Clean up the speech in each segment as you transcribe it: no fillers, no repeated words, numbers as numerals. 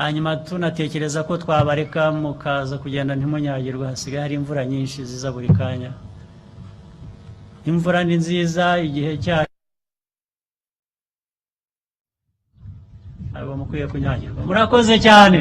hanyuma tunatekereza ko twabareka mukaza kugenda ntimunyagirwa, hasigaye hari imvura nyinshi ziza buri kanya. Imvura ni nziza igihe cyayo, abo mukwiye kunyagirwa. Murakoze cyane.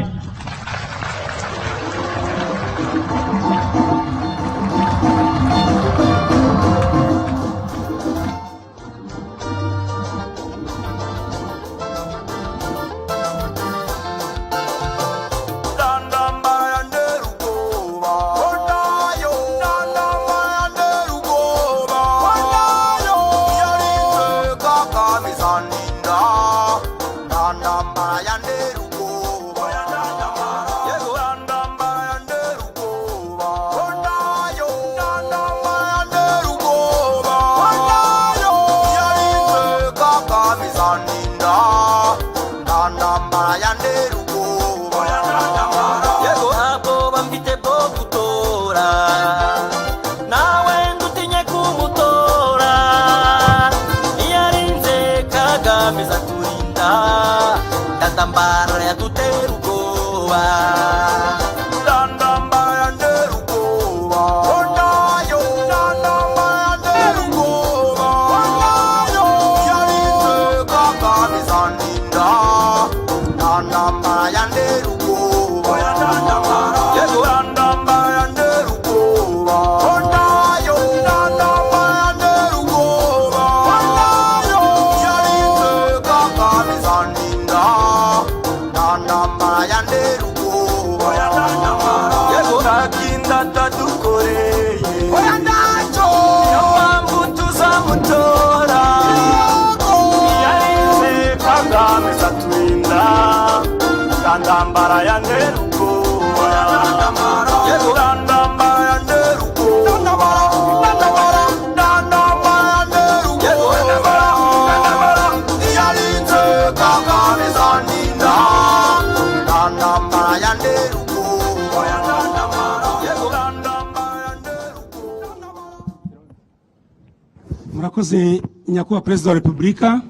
Murakoze nyakubahwa Perezida wa Repubulika.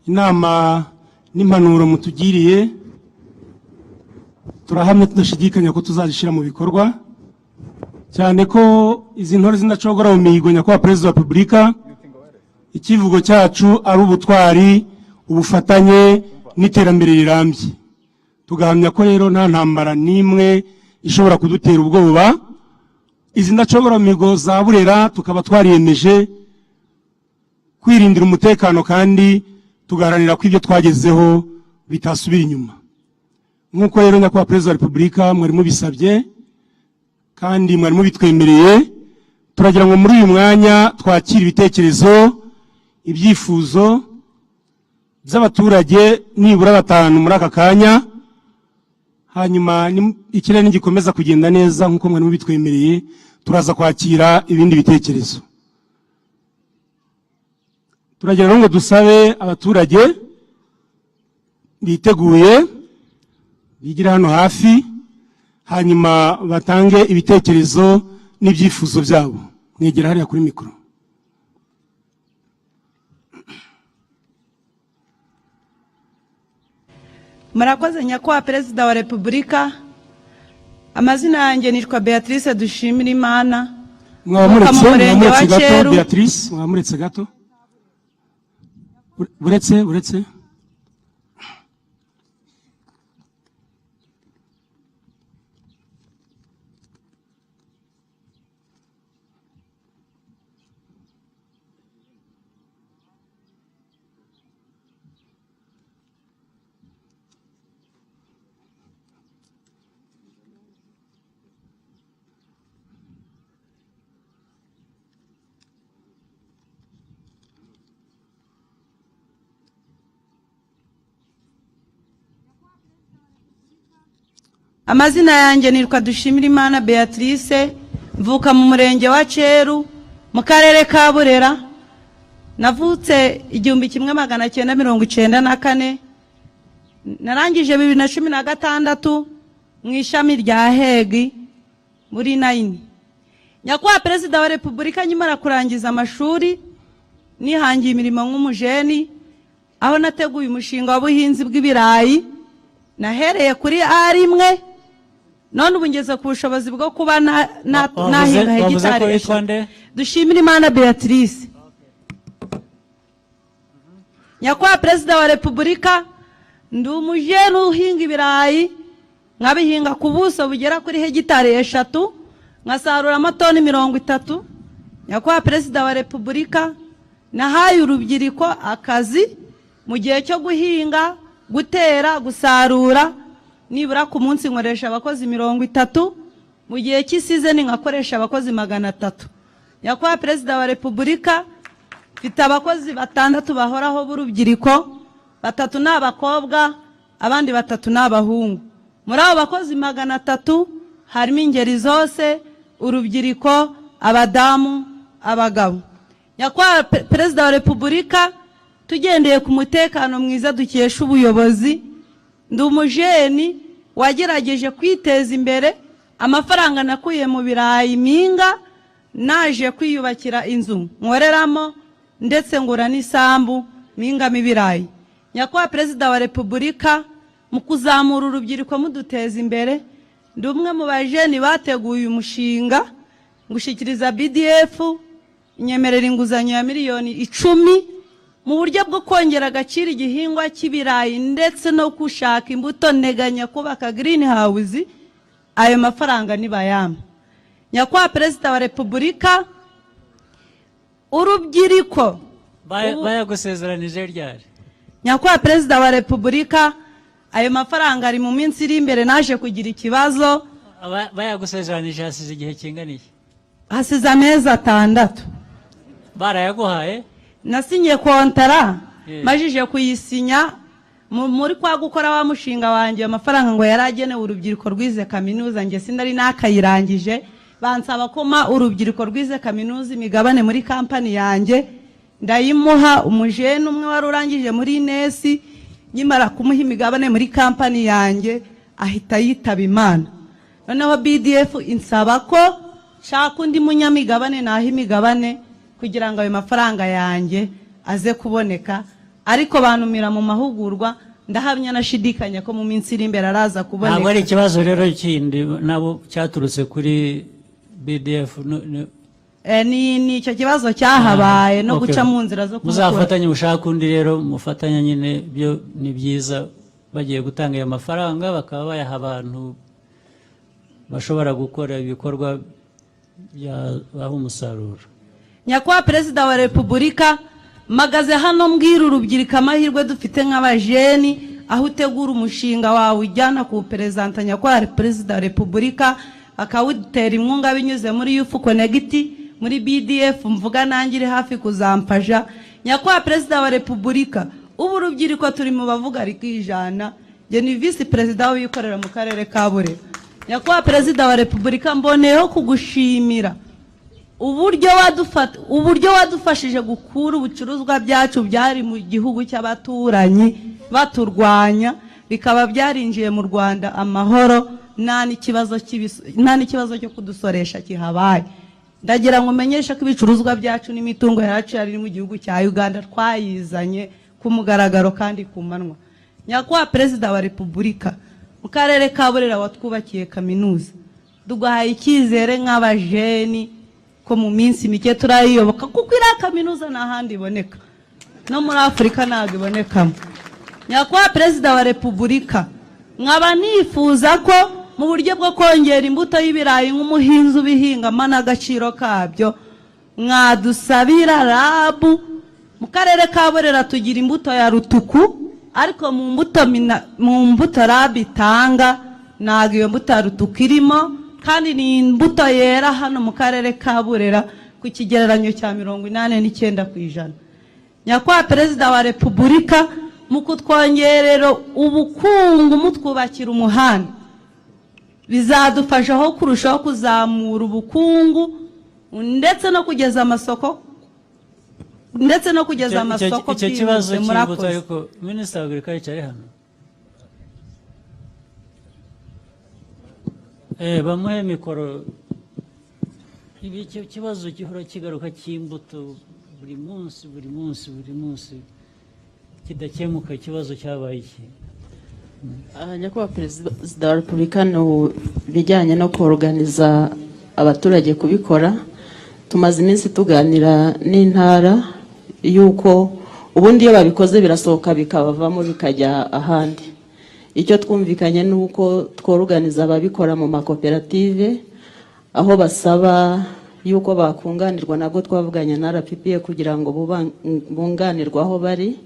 Inama n'impanuro mutugiriye turahamye tudashidikanya ko tuzazishira mu bikorwa, cyane ko izi ntore zindacogora mu mihigo nyakubahwa Perezida wa Repubulika. Ikivugo cyacu ari ubutwari, ubufatanye n'iterambere rirambye. Tugahamya ko rero nta ntambara nimwe ishobora kudutera ubwoba. Izi ndacogora mu mihigo za Burera tukaba twariyemeje kwirindira umutekano kandi tugaharanira ko ibyo twagezeho bitasubira inyuma. Nk'uko rero nyakubahwa Perezida wa Repubulika mwari mubisabye kandi mwari mubitwemereye, turagira ngo muri uyu mwanya twakira ibitekerezo, ibyifuzo by'abaturage nibura batanu muri aka kanya, hanyuma ikirere nigikomeza kugenda neza nk'uko mwari mubitwemereye turaza kwakira ibindi bitekerezo. Turagira ngo dusabe abaturage biteguye bigira hano hafi, hanyuma batange ibitekerezo n'ibyifuzo byabo. Mwegera hariya kuri mikoro. Murakoze nyakubahwa Perezida wa Repubulika. Amazina yanjye nitwa Beatrice Dushimirimana. Mwamuretse gato Beatrice, mwamuretse gato. Buretse. Amazina yanjye nitwa Dushimirimana Beatrice, mvuka mu murenge wa Ceru mu karere ka Burera. Navutse 1994, narangije 2016 mu ishami rya Hegi muri 9. Nyakubahwa Perezida wa Repubulika nyimara kurangiza amashuri nihangiye imirimo nk'umujeni, aho nateguye umushinga w'ubuhinzi bw'ibirayi nahereye kuri A1 none ubu ngeze ku bushobozi bwo kuba nahinga hegitari eshatu. Dushimira Imana Beatrice. Nyakubahwa Perezida wa Repubulika, ndi umujene uhinga ibirayi nkabihinga ku buso bugera kuri hegitari eshatu nkasarura amatoni 30. Nyakubahwa Perezida wa Repubulika, nahaye urubyiruko akazi mu gihe cyo guhinga, gutera, gusarura, nibura ku munsi nkoresha abakozi 30, mu gihe cy'isizeni ngakoresha abakozi 300. Nyakubahwa Perezida wa Repubulika, mfite abakozi 6 bahoraho b'urubyiruko, 3 ni abakobwa, abandi 3 ni abahungu. Muri abo bakozi 300 harimo ingeri zose, urubyiruko, abadamu, abagabo. Nyakubahwa Perezida wa Repubulika, tugendeye ku mutekano mwiza dukesha ubuyobozi, ndi umujeni wagerageje kwiteza imbere. Amafaranga nakuye mu birayi minga naje kwiyubakira inzu nkoreramo ndetse ngura n'isambu mingamo ibirayi. Nyakubahwa Perezida wa Repubulika, mu kuzamura urubyiruko muduteza imbere, ndi umwe mu bajeni bateguye umushinga ngushikiriza BDF inyemerera inguzanyo ya miliyoni 10 mu buryo bwo kongera agaciro igihingwa cy'ibirayi ndetse no gushaka imbuto nteganya kubaka greenhouse. Ayo mafaranga nibayama. Nyakubahwa Perezida wa Repubulika, urubyiruko bayagusezeranije ryari? Nyakubahwa Perezida wa Repubulika, ayo mafaranga ari mu minsi iri imbere naje kugira ikibazo. Bayagusezeranije hasize igihe kinganiye? Hasize amezi 6. Barayaguhaye? Nasinye kontara, majije kuyisinya muri kwa gukora wa mushinga wanjye. Amafaranga ngo yaragenewe urubyiruko rwize kaminuza, nge sindari nakayirangije. Bansaba koma urubyiruko rwize kaminuza imigabane muri kampani yanjye, ndayimuha. Umujene umwe wari urangije muri Nesi, nyimara kumuha imigabane muri kampani yanjye ahita yitaba Imana. Noneho BDF insaba ko shaka undi munyamigabane naho imigabane kugira ngo ayo mafaranga yanjye aze kuboneka, ariko bantumira mu mahugurwa. Ndahamya nashidikanya ko mu minsi iri imbere araza kuboneka. Ntabwo ari ikibazo rero kindi nabo cyaturutse kuri BDF? Ni icyo kibazo cyahabaye no guca mu nzira zo kumukura. Muzafatanye ushaka undi rero, mufatanya nyine, byo ni byiza. Bagiye gutanga ayo mafaranga bakaba bayaha abantu bashobora gukora ibikorwa byabaha umusaruro. Nyakubahwa Perezida wa Repubulika, magaze hano mbwira urubyiruko amahirwe dufite nk'abajeni, aho utegura umushinga wawe ujyana ku Perezida Nyakubahwa Perezida wa Repubulika akawutera inkunga binyuze muri Youth Connect, muri BDF mvuga nanjye iri hafi kuzampasha. Nyakubahwa Perezida wa Repubulika, ubu urubyiruko turi mu bavuga rikijana. Je ni Vice Perezida w'ikorera mu karere ka Burera. Nyakubahwa Perezida wa Repubulika, mboneyeho kugushimira uburyo wadufashije gukura ubucuruzwa byacu byari mu gihugu cy'abaturanyi baturwanya, bikaba byarinjiye mu Rwanda amahoro, nta n'ikibazo cyo kudusoresha kihabaye. Ndagira ngo menyesha ko ibicuruzwa byacu n'imitungo yacu yari mu gihugu cya Uganda twayizanye ku mugaragaro kandi ku manwa. Nyakubahwa Perezida wa Repubulika, mu karere ka Burera watwubakiye kaminuza, dugahaye icyizere nk'abajeni ko mu minsi mike turayiyoboka, kuko iriya kaminuza nta handi iboneka, no muri Afurika ntabwo ibonekamo. Nyakubahwa Perezida wa Repubulika, nkaba nifuza ko mu buryo bwo kongera imbuto y'ibirayi nk'umuhinzi ubihingamo n'agaciro kabyo, mwadusabira rabu. Mu karere ka Burera tugira imbuto ya rutuku, ariko mu mbuto rabu itanga ntabwo iyo mbuto ya rutuku irimo, kandi ni imbuto yera hano mu karere ka Burera ku kigereranyo cya 89%. Nyakubahwa Perezida wa Repubulika, mu kutwongerera ubukungu mutwubakira umuhanda, bizadufasha aho kurushaho kuzamura ubukungu ndetse no kugeza amasoko icyo kibazo cy'imbuto. Ariko Minisitiri w'Agriculture ari hano, bamuhe mikoro. Icyo kibazo gihora kigaruka cy'imbuto buri munsi. kidakemuka ikibazo cyabaye iki? Nyakubahwa Perezida wa Repubulika bijyanye no kuorganiza abaturage kubikora, tumaze iminsi tuganira n'intara yuko ubundi iyo babikoze birasohoka bikabavamo bikajya ahandi. Icyo twumvikanye nuko tworganiza ababikora mu makoperative aho basaba yuko bakunganirwa, nabwo twavuganye na RPPA kugira ngo bunganirwe aho bari,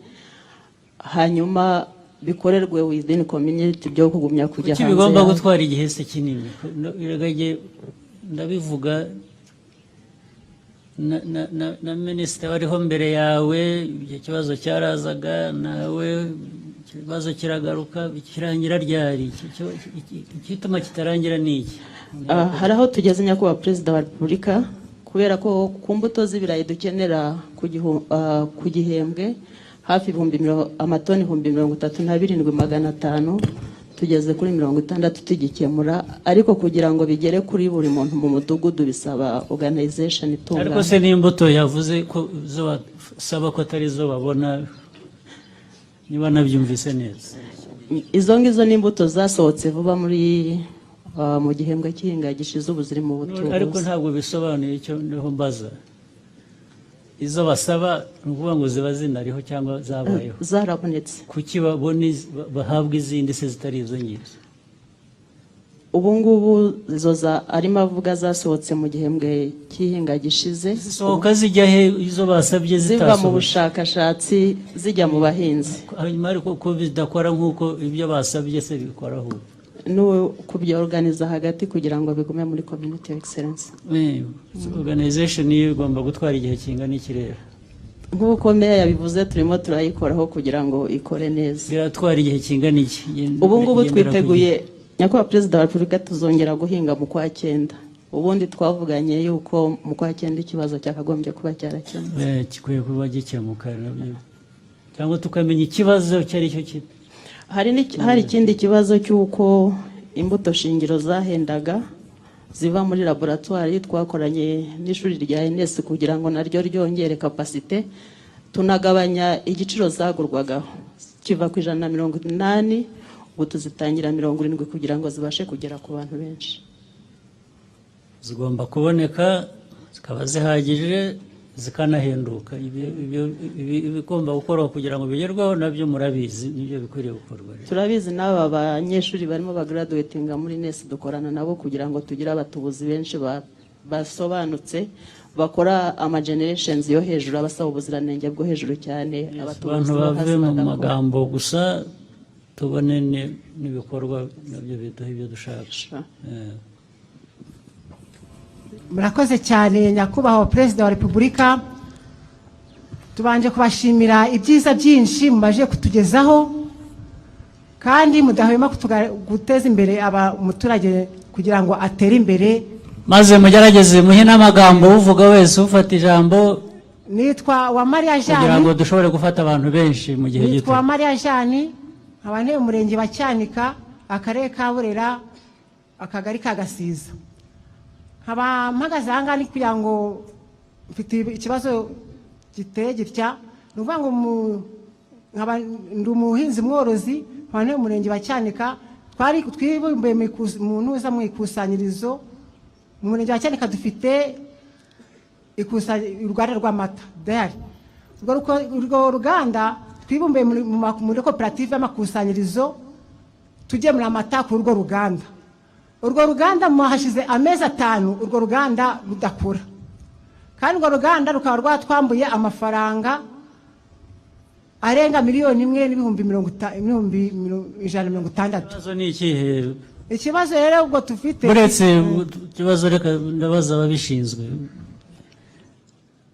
hanyuma bikorerwe within community byo kugumya kujya hanze. Bigomba gutwara igihe se kinini. Ndabivuga na minisitiri wariho mbere yawe, icyo kibazo cyarazaga nawe, ikibazo kiragaruka, kirangira ryari? Igituma kitarangira ni iki? Hari aho tugeze nyakubahwa Perezida wa Repubulika, kubera ko ku mbuto z'ibirayi dukenera ku gihembwe hafi amatoni 37,500, tugeze kuri 60 tugikemura, ariko kugira ngo bigere kuri buri muntu mu mudugudu bisaba organization itunga. Ariko se n'imbuto yavuze ko zo basaba ko atari zo babona, niba nabyumvise neza? Izo ngizo n'imbuto zasohotse vuba muri mu gihembwe cy'ihinga gishize ubu ziri mu butubuzi. Ariko ntabwo bisobanuye icyo niho mbaza. Izo basaba nukuvuga ngo ziba zinariho cyangwa zabayeho? Zarabonetse. Kuki babone bahabwa izindi se zitari izo ngizo? Ubu ngubu izo arimo avuga zasohotse mu gihembwe cy'ihinga gishize. Zisohoka zijya he izo basabye zitasohoka? Ziva mu bushakashatsi zijya mu bahinzi. Hanyuma ariko ko bidakora nk'uko ibyo basabye se bikora ahubwo? No kubyorganiza hagati kugira ngo bigume muri community excellence. Organization iyo igomba gutwara igihe kingana iki rero? Nk'uko meya yabivuze turimo turayikoraho kugira ngo ikore neza. Biratwara igihe kingana iki? Ubu ngubu twiteguye nyakubahwa Perezida wa Repubulika tuzongera guhinga mu kwa 9. Ubundi twavuganye yuko mu kwa 9 ikibazo cyakagombye kuba cyarakemutse. Kikwiye kuba gikemuka cyangwa tukamenya ikibazo cyari cyo kiti. Hari ikindi kibazo cy'uko imbuto shingiro zahendaga ziva muri laboratoire. Twakoranye n'ishuri rya NS kugira ngo naryo ryongere capacité, tunagabanya igiciro zagurwagaho kiva ku 180, ubu tuzitangira 70 kugira ngo zibashe kugera ku bantu benshi. Zigomba kuboneka, zikaba zihagije, zikanahenduka. Ibigomba gukorwa kugira ngo bigerweho nabyo murabizi, nibyo bikwiriye gukorwa. Turabizi n'aba banyeshuri barimo bagraduatinga muri NS dukorana nabo kugira ngo tugire abatubuzi benshi basobanutse bakora ama generations yo hejuru, abasaba ubuziranenge bwo hejuru cyane. Abantu bave mu magambo gusa, tubone n'ibikorwa nabyo biduha ibyo dushaka. Murakoze cyane nyakubahwa Perezida wa Repubulika, tubanje kubashimira ibyiza byinshi mubaje kutugezaho, kandi mudahwema guteza imbere umuturage kugira ngo atere imbere. Maze mugerageze muhe n'amagambo uvuga wese ufata ijambo. Nitwa wa Maria Jani, kugira ngo dushobore gufata abantu benshi mu gihe gito. Nitwa Maria Jani, abane umurenge wa Cyanika, akarere ka Burera, akagari ka Gasiza. Haba mpagaze aha ni kugira ngo mfite ikibazo giteye gitya, nuvuga ngo ndi umuhinzi mworozi, abane umurenge wa Cyanika, twibumbiye mu ntuza mu ikusanyirizo. Mu murenge wa Cyanika dufite uruganda rw'amata dairy. Urwo ruganda twibumbiye muri koperative y'amakusanyirizo, tugemura amata ku urwo ruganda. Urwo ruganda hashize amezi 5 urwo ruganda rudakura, kandi urwo ruganda rukaba rwatwambuye amafaranga arenga $1,160,000. Ikibazo rero ubwo tufite buretse ikibazo, reka ndabaza ababishinzwe,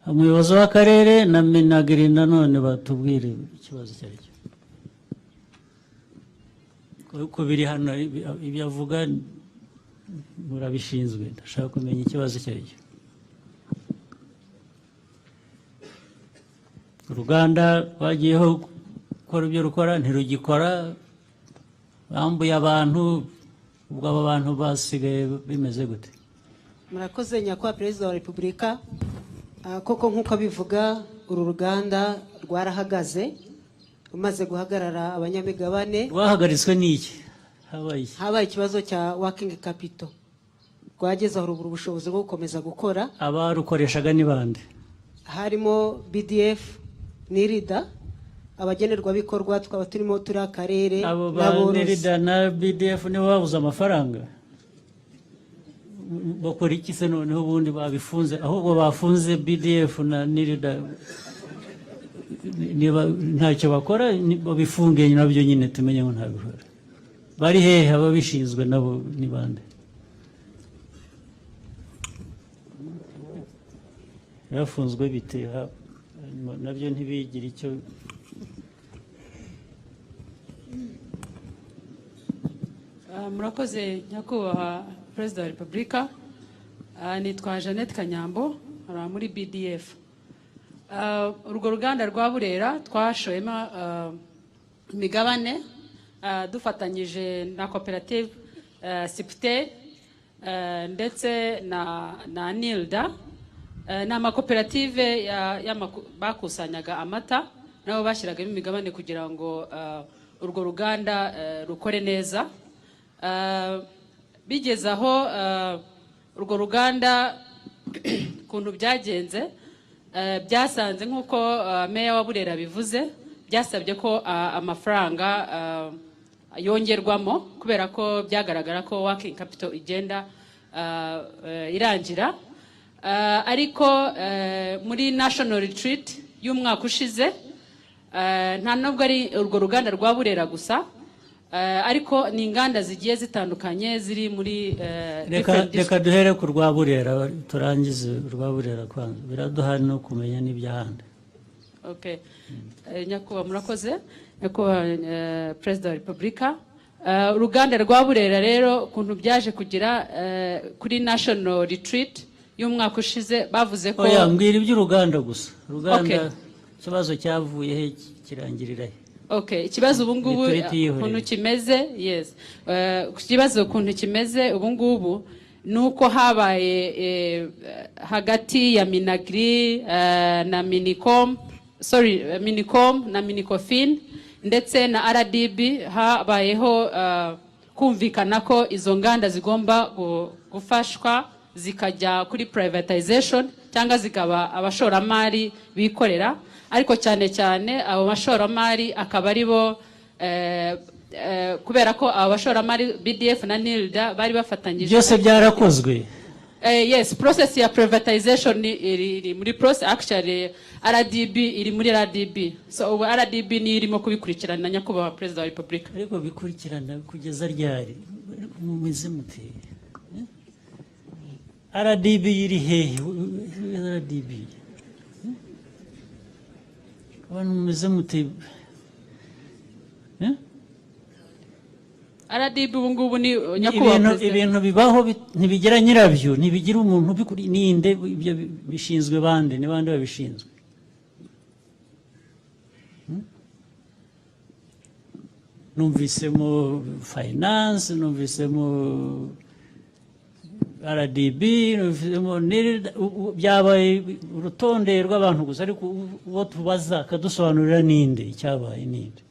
umuyobozi w'akarere na Minagri nanone batubwire ikibazo cyari cyo ko biri hano. Ibyo avuga murabishinzwe, ndashaka kumenya ikibazo cyari cyo. Uruganda bagiyeho gukora ibyo rukora ntirugikora, bambuye abantu. Ubwo aba bantu basigaye bimeze gute? Murakoze nyakubahwa Perezida wa Repubulika. Koko nk'uko bivuga uru ruganda rwarahagaze, umaze guhagarara abanyamigabane wahagaritswe n'iki habaye ikibazo cya working capital rwageze aho rubura ubushobozi bwo gukomeza gukora abarukoreshaga ni bande harimo BDF n'irida abagenerwabikorwa twaba turimo turi akarere abo ba n'irida na BDF nibo babuze amafaranga bakora iki se noneho ubundi babifunze ahubwo bafunze BDF na n'irida niba ntacyo bakora babifunge nabyo nyine tumenye ngo ntabikora bari hehe ababishinzwe nabo ni bande yafunzwe bite nabyo ntibigire icyo murakoze nyakubahwa Perezida wa Repubulika nitwa Jeannette Kanyambo muri BDF urwo ruganda rwa Burera twashoyemo imigabane dufatanyije na koperative Sipte ndetse na Nilda ni amakoperative bakusanyaga amata nabo bashyiragamo imigabane kugira ngo urwo ruganda rukore neza bigeze aho urwo ruganda kuntu byagenze byasanze nk'uko meya wa Burera bivuze byasabye ko amafaranga yongerwamo kubera ko byagaragara ko working capital igenda irangira ariko muri national retreat y'umwaka ushize nta nubwo ari urwo ruganda rwa Burera gusa ariko ni inganda zigiye zitandukanye ziri muri reka duhere ku rwa Burera turangize urwa Burera kwanza biraduha no kumenya n'ibyahandi okay nyakubahwa murakoze nyakubahwa Perezida wa Repubulika uruganda rwa Burera rero kuntu byaje kugira kuri national retreat y'umwaka ushize bavuze ko mbwira iby'uruganda gusa uruganda ikibazo cyavuye he kirangirira he okay ikibazo ubu ngubu kuntu kimeze yes ikibazo kuntu kimeze ubu ngubu nuko habaye hagati ya Minagri na Minicom na Minicofin ndetse na RDB habayeho kumvikana ko izo nganda zigomba gufashwa zikajya kuri privatization cyangwa zikaba abashoramari bikorera ariko cyane cyane abo bashoramari akaba ari bo kubera ko abo bashoramari BDF na Nilda bari bafatanyije byose byarakozwe yes process ya privatization iri muri process actually RDB iri muri RDB so RDB ni irimo kubikurikirana nyakubahwa Perezida wa Repubulika ariko bikurikirana kugeza ryari mumize muteye RDB iri hehe RDB abantu mumize muteye RDB ubu ngubu ni nyakubahwa ibintu bibaho ntibigira nyirabyo ntibigira umuntu ubikuri ninde ibyo bishinzwe bande ni bande babishinzwe numvisemo finance numvisemo RDB numvisemo byabaye urutonde rw'abantu gusa ariko uwo tubaza akadusobanurira ninde icyabaye ninde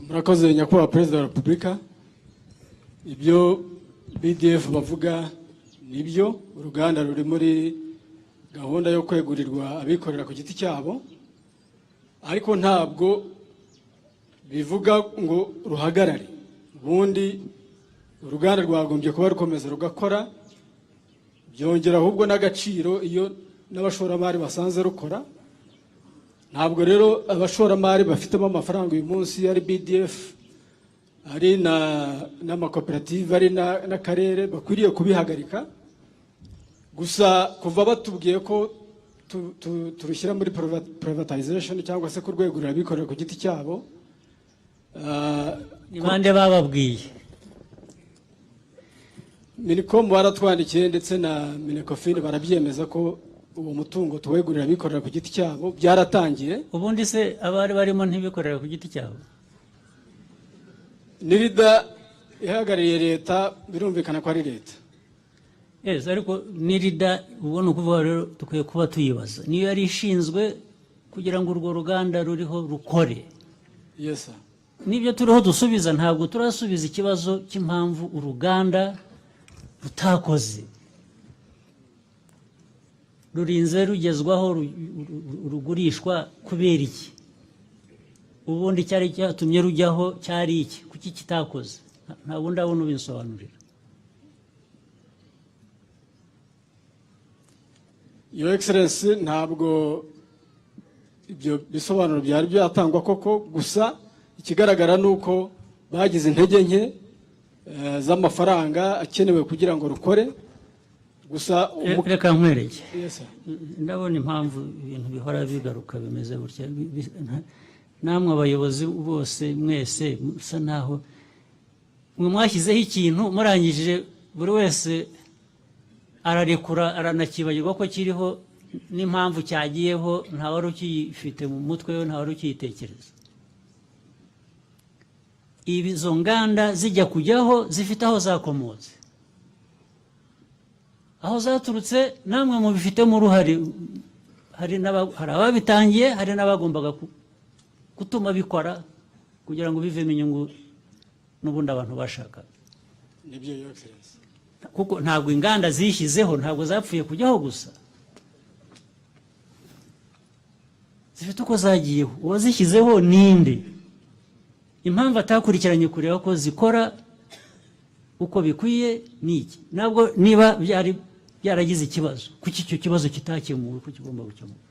murakoze nyakubahwa Perezida wa Repubulika ibyo BDF bavuga nibyo uruganda ruri muri gahunda yo kwegurirwa abikorera ku giti cyabo ariko ntabwo bivuga ngo ruhagarare ubundi uruganda rwagombye kuba rukomeza rugakora byongera ahubwo n'agaciro iyo n'abashoramari basanze rukora ntabwo rero abashoramari bafitemo amafaranga uyu munsi ari BDF ari n'amakoperative ari n'akarere bakwiriye kubihagarika gusa kuva batubwiye ko turushyira muri privatization cyangwa se kurwegurira abikorera ku giti cyabo ni bande bababwiye Minicom baratwandikiye ndetse na Minecofin barabyemeza ko uwo mutungo tuwegurira abikorera ku giti cyabo byaratangiye ubundi se abari barimo ntibikorera ku giti cyabo Nirida ihagarariye leta birumvikana ko ari leta yes ariko Nirida ubona ukuvuga rero tukwiye kuba tuyibaza niyo yari ishinzwe kugira ngo urwo ruganda ruriho rukore Yes sir. Nibyo turiho dusubiza, ntabwo turasubiza ikibazo cy'impamvu uruganda rutakoze, rurinze rugezwaho rugurishwa kubera iki? Ubundi cyari cyatumye rujyaho cyari iki? Kuki kitakoze? Ntabwo ndabona ubinsobanurira. Your Excellency, ntabwo ibyo bisobanuro byari byatangwa koko, gusa ikigaragara nuko bagize intege nke z'amafaranga akenewe kugira ngo rukore. Gusa reka nkwereke. Yes sir. Ndabona impamvu ibintu bihora bigaruka bimeze gutya. Namwe abayobozi bose mwese musa naho mwe mwashyizeho ikintu murangije buri wese ararekura aranakibagirwa ko kiriho n'impamvu cyagiyeho, nta wari ukiyifite mu mutwe we, nta wari ukiyitekereza. Izo nganda zijya kujyaho zifite aho zakomotse, aho zaturutse namwe mubifitemo uruhare. Hari ababitangiye, hari n'abagombaga gutuma bikora kugira ngo bivemo inyungu n'ubundi abantu bashaka. Nibyo Your Excellency. Kuko ntabwo inganda zishyizeho, ntabwo zapfuye kujyaho gusa, zifite uko zagiyeho. Uwazishyizeho ninde? Impamvu atakurikiranye kureba ko zikora uko bikwiye ni iki? Nabwo niba byaragize ikibazo, kuki icyo kibazo kitakemuwe, kuki kigomba gukemuka?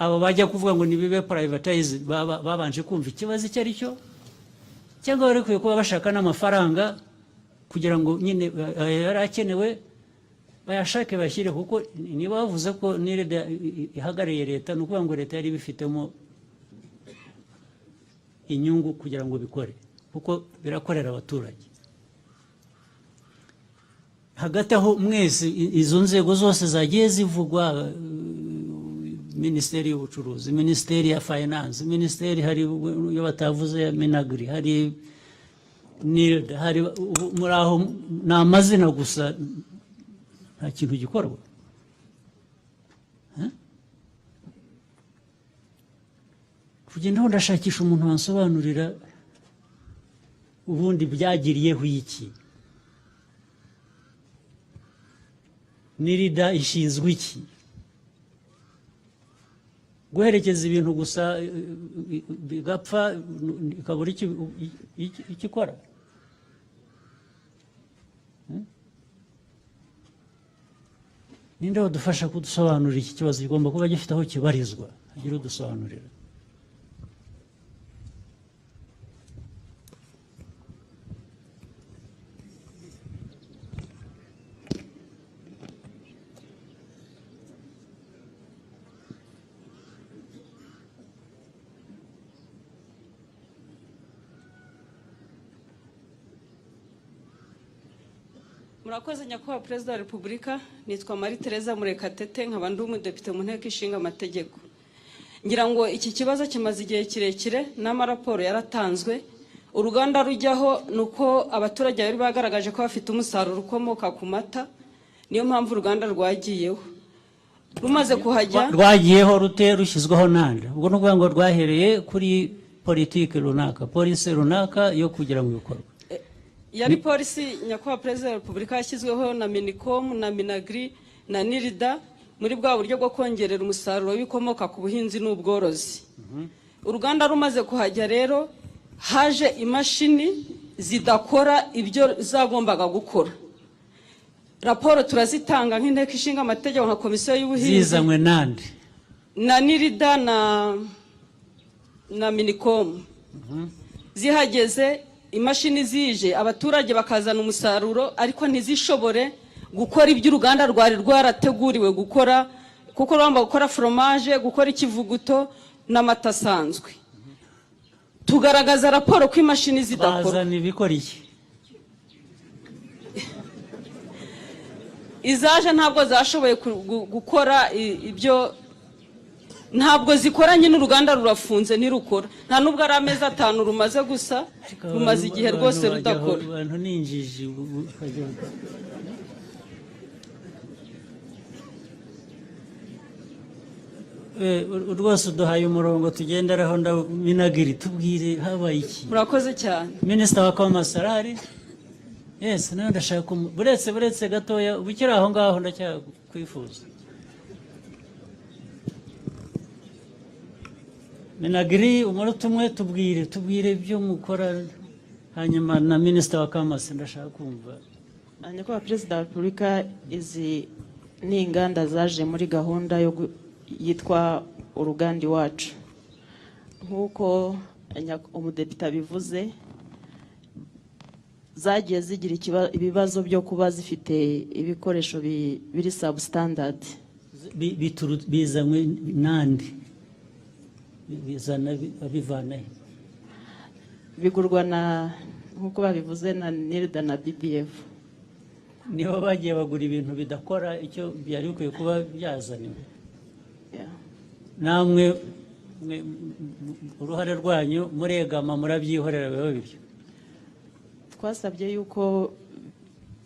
Abo bajya kuvuga ngo nibibe privatize babanje kumva ikibazo icyo ari cyo, cyangwa bari kuba bashaka n'amafaranga kugira ngo nyine yari akenewe bayashake bashyire. Kuko niba bavuze ko nireda ihagarariye leta, ni ukuvuga ngo leta yari bifitemo inyungu kugira ngo bikore, kuko birakorera abaturage. Hagati aho mwese izo nzego zose zagiye zivugwa, Minisiteri y'Ubucuruzi, Minisiteri ya Finance, Minisiteri hari iyo batavuze ya Minagri, hari Niba, hari muri aho ni amazina gusa, nta kintu gikorwa. Kugenda ndashakisha umuntu wansobanurira ubundi byagiriyeho iki? Nirida ishinzwe iki? Guherekeza ibintu gusa bigapfa ikabura iki ikora? Ninde wadufasha kudusobanurira iki kibazo? Kigomba kuba gifite aho kibarizwa, agira udusobanurira. Murakoze nyakubahwa Perezida wa Repubulika, nitwa Marie Tereza Murekatete, nkaba ndi umudepite mu nteko ishinga amategeko. Ngira ngo iki kibazo kimaze igihe kirekire n'amaraporo yaratanzwe. Uruganda rujyaho nuko abaturage bari bagaragaje ko bafite umusaruro ukomoka ku mata, niyo mpamvu uruganda rwagiyeho. Rumaze kuhajya rwagiyeho rute rushyizweho nande? Ubwo no kuvuga ngo rwahereye kuri politike runaka, polisi runaka yo kugira ngo bikorwe. Yari polisi nyakubahwa Perezida wa Repubulika yashyizweho na Minicom na Minagri na Nirida muri bwa buryo bwo kongerera umusaruro w'ibikomoka ku buhinzi n'ubworozi. Uruganda rumaze kuhajya rero haje imashini zidakora ibyo zagombaga gukora. Raporo turazitanga nk'inteko ishinga amategeko nka komisiyo y'ubuhinzi. Zizanywe nande? Na Nirida na Minicom. Zihageze imashini zije, abaturage bakazana umusaruro ariko ntizishobore gukora ibyo uruganda rwari rwarateguriwe gukora, kuko rwamba gukora fromage, gukora ikivuguto n'amata asanzwe. Tugaragaza raporo ko imashini zidakora. Bazana ibikora iki? Izaje ntabwo zashoboye gukora ibyo, ntabwo zikoranye n'uruganda rurafunze ntirukora. Nta nubwo ari amezi 5 rumaze gusa, rumaze igihe rwose rudakora. Abantu ninjiji. rwose uduhaye umurongo tugenderaho Minagiri tubwire habaye iki. murakoze cyane. Minisita wa Commerce arahari? Yes, nawe ndashaka buretse gatoya ubikira aho ngaho ndacyakwifuza. Minagiri umunota umwe tubwire ibyo mukora, hanyuma na Minisita wa Commerce ndashaka kumva. Nyakubahwa Perezida wa Repubulika, izi ni inganda zaje muri gahunda yitwa uruganda iwacu. Nk'uko umudepite abivuze, zagiye zigira ibibazo byo kuba zifite ibikoresho biri substandard. Bizanywe nandi? Bivanahe? Bigurwa nk'uko babivuze na NIRDA na BBF. Niho bagiye bagura ibintu bidakora icyo byari bikwiye kuba byazaniwe. Namwe uruhare rwanyu muregama murabyihorera biba bibyo. Twasabye yuko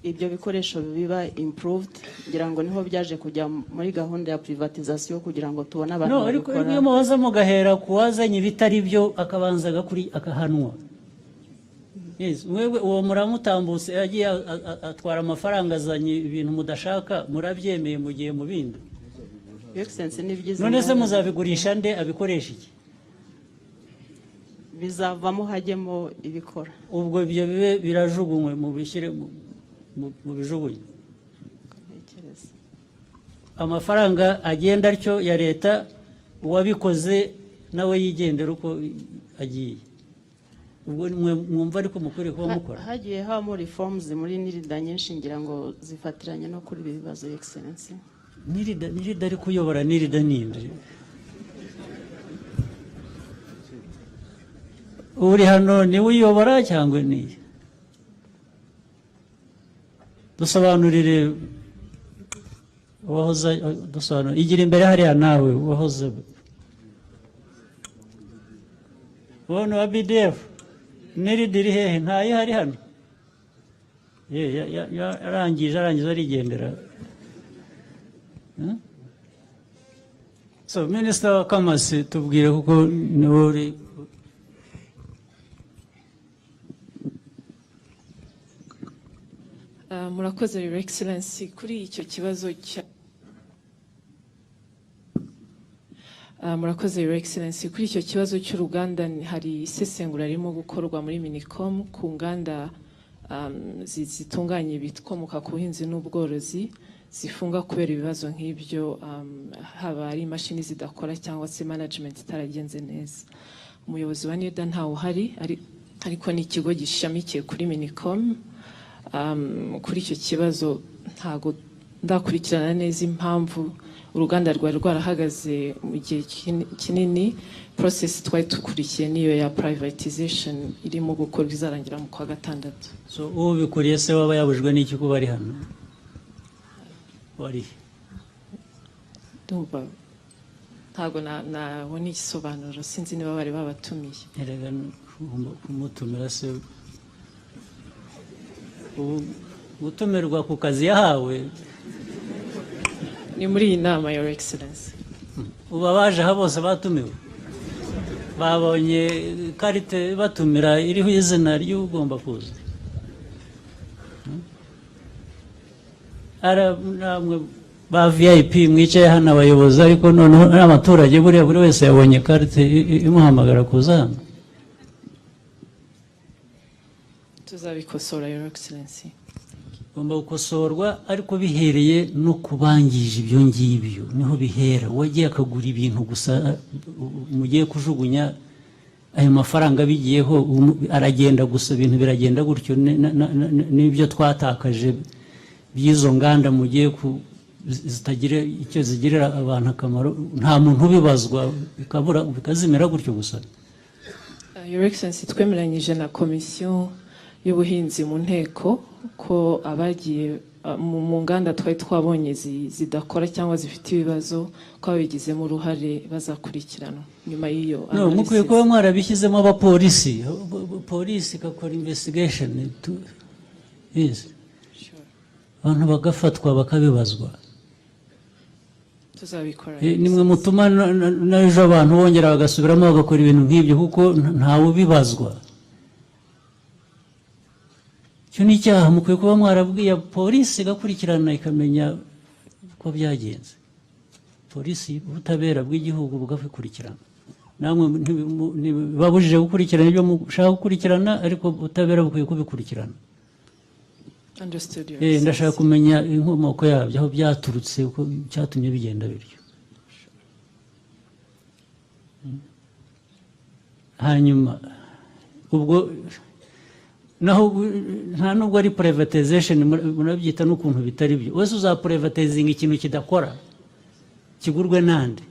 ibyo bikoresho biba improved, ngira ngo niho byaje kujya muri gahunda ya privatization kugira ngo tubone abantu babikora. No, ariko iyo mubaza mugahera kuwazanye bitari byo akabanza akahanwa. Yes, wewe uwo muramutambutse yagiye atwara amafaranga azanye ibintu mudashaka, murabyemeye mugiye mu bindi. Excellence ni byiza. None se muzabigurisha nde abikoresha iki? Bizavamo hajyemo ibikora. Ubwo ibyo bibe birajugunywe mu bishyire mu bijugunye. Amafaranga agenda atyo ya leta, uwabikoze nawe yigendera uko agiye. Ubwo mwumva ariko mukuri kuba mukora. Hagiye habamo reforms muri NIRDA nyinshi ngira ngo zifatiranye no kuri ibi bibazo Excellence. NIRDA ari kuyobora NIRDA ninde? Uri hano ni uyobora cyangwa ni? Dusobanurire wahoze dusobanura. Igira imbere hariya nawe wahoze. Wono wa BDF NIRDA iri hehe? Ntayo hari hano. Arangije arigendera. So Minister wa Commerce tubwire kuko niwe uri. Murakoze Your Excellency kuri icyo kibazo Murakoze Your Excellency kuri icyo kibazo cy'uruganda. Hari isesengura ririmo gukorwa muri Minicom ku nganda zitunganya ibikomoka ku buhinzi n'ubworozi zifunga kubera ibibazo nk'ibyo, haba ari imashini zidakora cyangwa se management itaragenze neza. Umuyobozi wa NIRDA ntawe uhari, ariko ni ikigo gishamikiye kuri Minicom. Kuri icyo kibazo ntago ndakurikirana neza impamvu uruganda rwari rwarahagaze mu gihe kinini. Process twari tukurikiye niyo ya privatization irimo gukorwa izarangira mu kwa gatandatu. So ubikuriye se waba yabujwe n'iki kuba ari hano? Wari ndumva ntago nabona igisobanuro, sinzi niba bari babatumiye. Erega kumutumira se gutumirwa ku kazi yahawe ni muri iyi nama Your Excellency. Uba baje aha bose batumiwe, babonye karite batumira iriho izina ry'ugomba kuza. Namwe ba VIP mwicaye hano abayobozi, ariko noneho n'abaturage buri wese yabonye karite imuhamagara kuza hano. Tuzabikosora Your Excellency. Ugomba gukosorwa, ariko bihereye no kubangije ibyo ngibyo niho bihera. Wagiye akagura ibintu gusa mugiye kujugunya ayo mafaranga bigiyeho, aragenda gusa, ibintu biragenda gutyo. N'ibyo twatakaje by'izo nganda mugiye zitagira icyo zigirira abantu akamaro, nta muntu ubibazwa, bikazimira gutyo gusa. Your Excellency, twemeranyije na komisiyo y'ubuhinzi mu nteko ko abagiye mu nganda twari twabonye zidakora cyangwa zifite ibibazo ko babigizemo uruhare bazakurikirana nyuma y'iyo. No, mukwiye kuba mwarabishyizemo abapolisi, polisi igakora investigation. Yes. Abantu bagafatwa bakabibazwa. tuzabikora nimwe mutuma n'ejo abantu bongera bagasubiramo bagakora ibintu nk'ibyo kuko ntawe ubibazwa. Icyo ni icyaha mukwiye kuba mwarabwiye polisi igakurikirana ikamenya uko byagenze. Polisi ubutabera bw'igihugu bugakurikirana. Namwe ntibabujije gukurikirana ibyo mushaka gukurikirana, ariko ubutabera bukwiye kubikurikirana. Ndashaka kumenya inkomoko yabyo, aho byaturutse, uko cyatumye bigenda bityo. Hanyuma ubwo naho nta nubwo ari privatization, murabyita n'ukuntu bitari byo. Wese uza privatizinga ikintu kidakora kigurwe nande?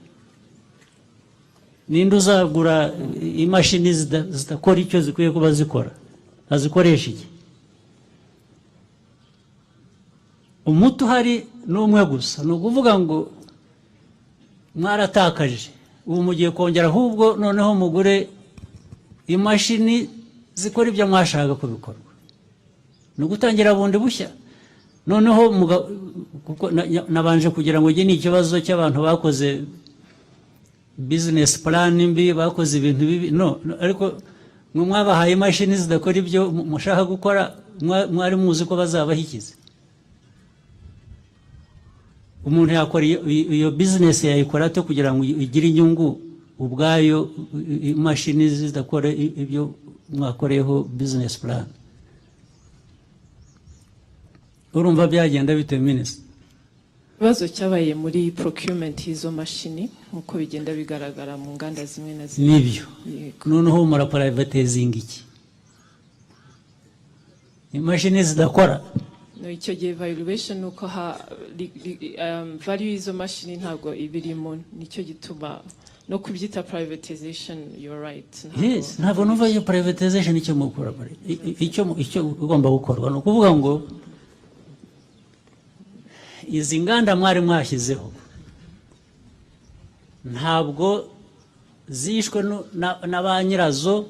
Ninde uzagura imashini zidakora icyo zikwiye kuba zikora? Azikoresha iki? Umuti uhari ni umwe gusa, ni ukuvuga ngo mwaratakaje, ubu mugiye kongera ahubwo noneho mugure imashini zikora ibyo mwashaka ko bikorwa. Ni ugutangira bundi bushya. Noneho nabanje kugira ngo ni ikibazo cy'abantu bakoze business plan mbi, bakoze ibintu bibi. No, ariko mwabahaye imashini zidakora ibyo mushaka gukora, mwari muzi ko bazabahikize. Umuntu yakora iyo business yayikora ate kugira ngo igire inyungu ubwayo, imashini zidakora ibyo mwakoreyeho business plan? Urumva byagenda bite minisitiri? Ikibazo cyabaye muri procurement y'izo mashini nk'uko bigenda bigaragara mu nganda zimwe na zimwe. Nibyo. Noneho mura privatizing iki? Imashini zidakora. No, icyo gihe evaluation uko value y'izo mashini ntabwo ibirimo, nicyo gituma no kubyita privatization. You're right. Yes, ntabwo numva iyo privatization icyo mukora. Icyo ugomba gukorwa ni ukuvuga ngo izi nganda mwari mwashyizeho ntabwo zishwe na ba nyirazo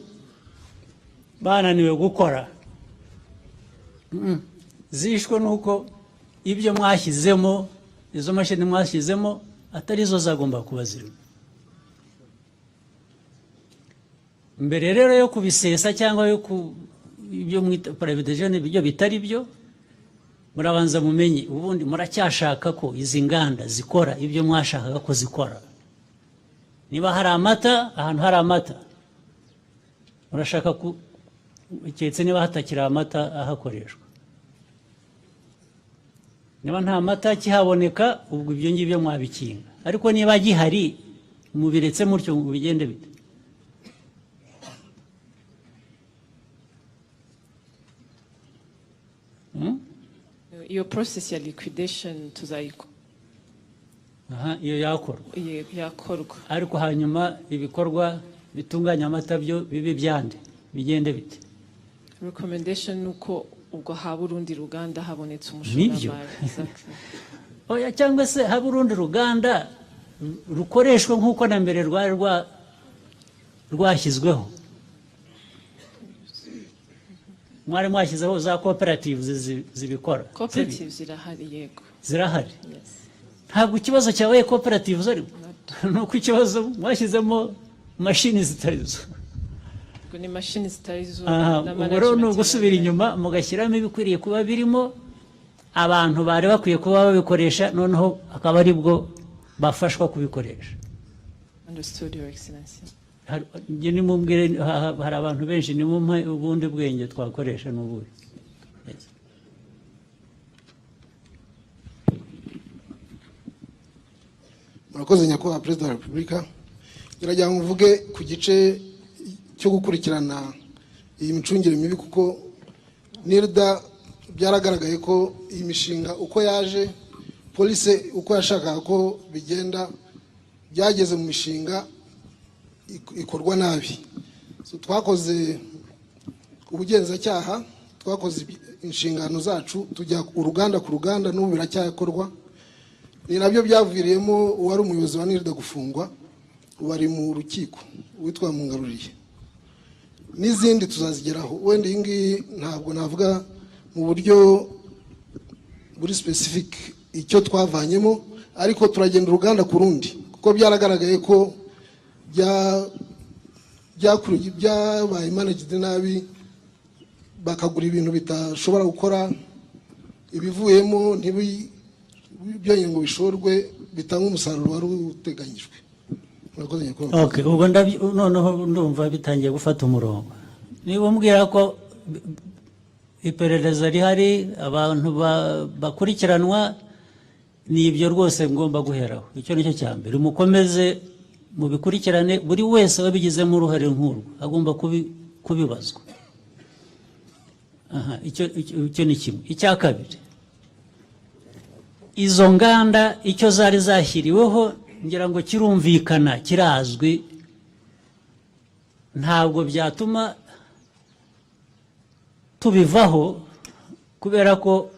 bananiwe gukora. Zishwe nuko ibyo mwashyizemo, izo mashini mwashyizemo atari zo zagomba kuba zirimo. Mbere rero yo kubisesa cyangwa yo ibyo mwita privatization ibyo bitari byo, murabanza mumenye ubundi muracyashaka ko izi nganda zikora ibyo mwashakaga ko zikora. Niba hari amata, ahantu hari amata, murashaka uketse niba hatakiri amata ahakoreshwa. Niba nta mata kihaboneka, ubwo ibyo ngibyo mwabikinga. Ariko niba gihari mubiretse mutyo bigende bite? Iyo process ya liquidation tuzayikora. Iyo yakorwa. Yakorwa. Ariko hanyuma ibikorwa bitunganya amata byo bibi byande bigende bite? Recommendation nuko ubwo haba urundi ruganda habonetse umushoramari. Oya, cyangwa se haba urundi ruganda rukoreshwa nk'uko na mbere rwari rwashyizweho. Mwari mwashyizeho za cooperatives zibikora. Cooperatives zirahari, yego. Zirahari. Ntabwo ikibazo cyabaye cooperatives ariko nuko ikibazo mwashyizemo mashini zitari zo. Ni mashini zitari zo. Ubwo ni ugusubira inyuma mugashyiramo ibikwiriye kuba birimo, abantu bari bakwiye kuba babikoresha, noneho akaba ari bwo bafashwa kubikoresha. Understood, Your Excellency. Hari abantu benshi nimumpa ubundi bwenge twakoresha n'ubundi. Murakoze nyakubahwa Perezida wa Repubulika. Ngira ngo mvuge ku gice cyo gukurikirana iyi micungire mibi, kuko nirda byaragaragaye ko iyi mishinga uko yaje, polisi uko yashakaga ko bigenda, byageze mu mishinga ikorwa nabi. Twakoze ubugenzacyaha, twakoze inshingano zacu, tujya uruganda ku ruganda, n'ubu biracyakorwa. Ni nabyo byaviriyemo uwari umuyobozi wa nirda gufungwa, bari mu rukiko witwa Mungaruriye. N'izindi tuzazigeraho. Wenda iyi ngiyi ntabwo navuga mu buryo buri specific icyo twavanyemo, ariko turagenda uruganda ku rundi kuko byaragaragaye ko byabaye managed nabi, bakagura ibintu bitashobora gukora, ibivuyemo byongeye ngo bishorwe bitanga umusaruro wari uteganyijwe. Okay, ubwo noneho ndumva bitangiye gufata umurongo. Niba umbwira ko iperereza rihari, abantu bakurikiranwa, ni ibyo rwose ngomba guheraho. Icyo nicyo cya mbere, mukomeze mubikurikirane, buri wese wabigizemo uruhare nk'urwo agomba kubibazwa. Icyo ni kimwe. Icya kabiri, izo nganda icyo zari zashyiriweho ngira ngo kirumvikana, kirazwi, ntabwo byatuma tubivaho kubera ko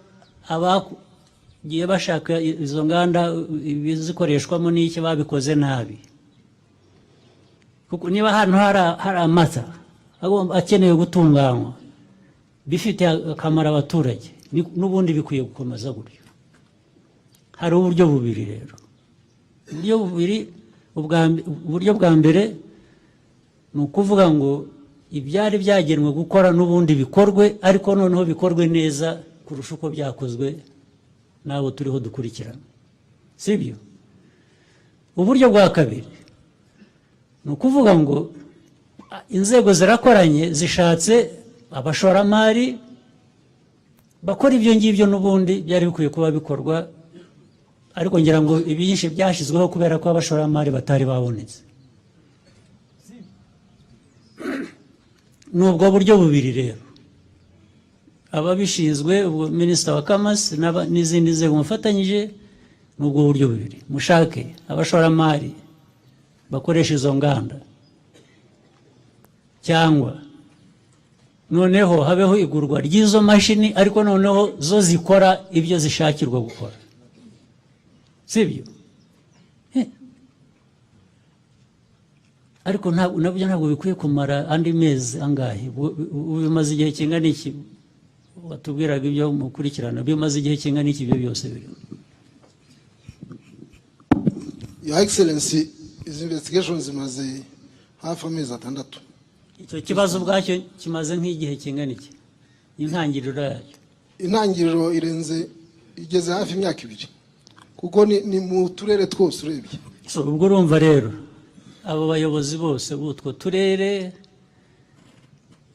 abagiye bashaka izo nganda ibizikoreshwamo n'iki babikoze nabi. Kuko niba hano hari amata akeneye gutunganywa bifite akamaro abaturage, n'ubundi bikwiye gukomeza gutyo. Hari uburyo bubiri rero. Uburyo bwa mbere ni ukuvuga ngo ibyari byagenwe gukora n'ubundi bikorwe, ariko noneho bikorwe neza kurusha uko byakozwe n'abo turiho dukurikirana, sibyo? Uburyo bwa kabiri ni ukuvuga ngo inzego zirakoranye, zishatse abashoramari bakora ibyo ngibyo n'ubundi byari bikwiye kuba bikorwa, ariko ngira ngo ibyinshi byashyizweho kubera ko abashoramari batari babonetse. N'ubwo buryo bubiri rero, ababishinzwe, minisita wa kamasi n'izindi nzego mufatanyije, n'ubwo buryo bubiri, mushake abashoramari bakoresha izo nganda, cyangwa noneho habeho igurwa ry'izo mashini, ariko noneho zo zikora ibyo zishakirwa gukora, sibyo? Ariko nabyo ntabwo bikwiye kumara andi mezi angahe. Bimaze igihe kingana iki? Watubwiraga ibyo mukurikirana, bimaze igihe kingana iki ibyo byose biri? Your Excellency, izi investigations zimaze hafi amezi 6. Icyo kibazo ubwacyo kimaze nk'igihe kingana iki? Intangiriro yacyo? Intangiriro igeze hafi imyaka 2, kuko ni mu turere twose urebye. Ubwo urumva rero abo bayobozi bose b'utwo turere,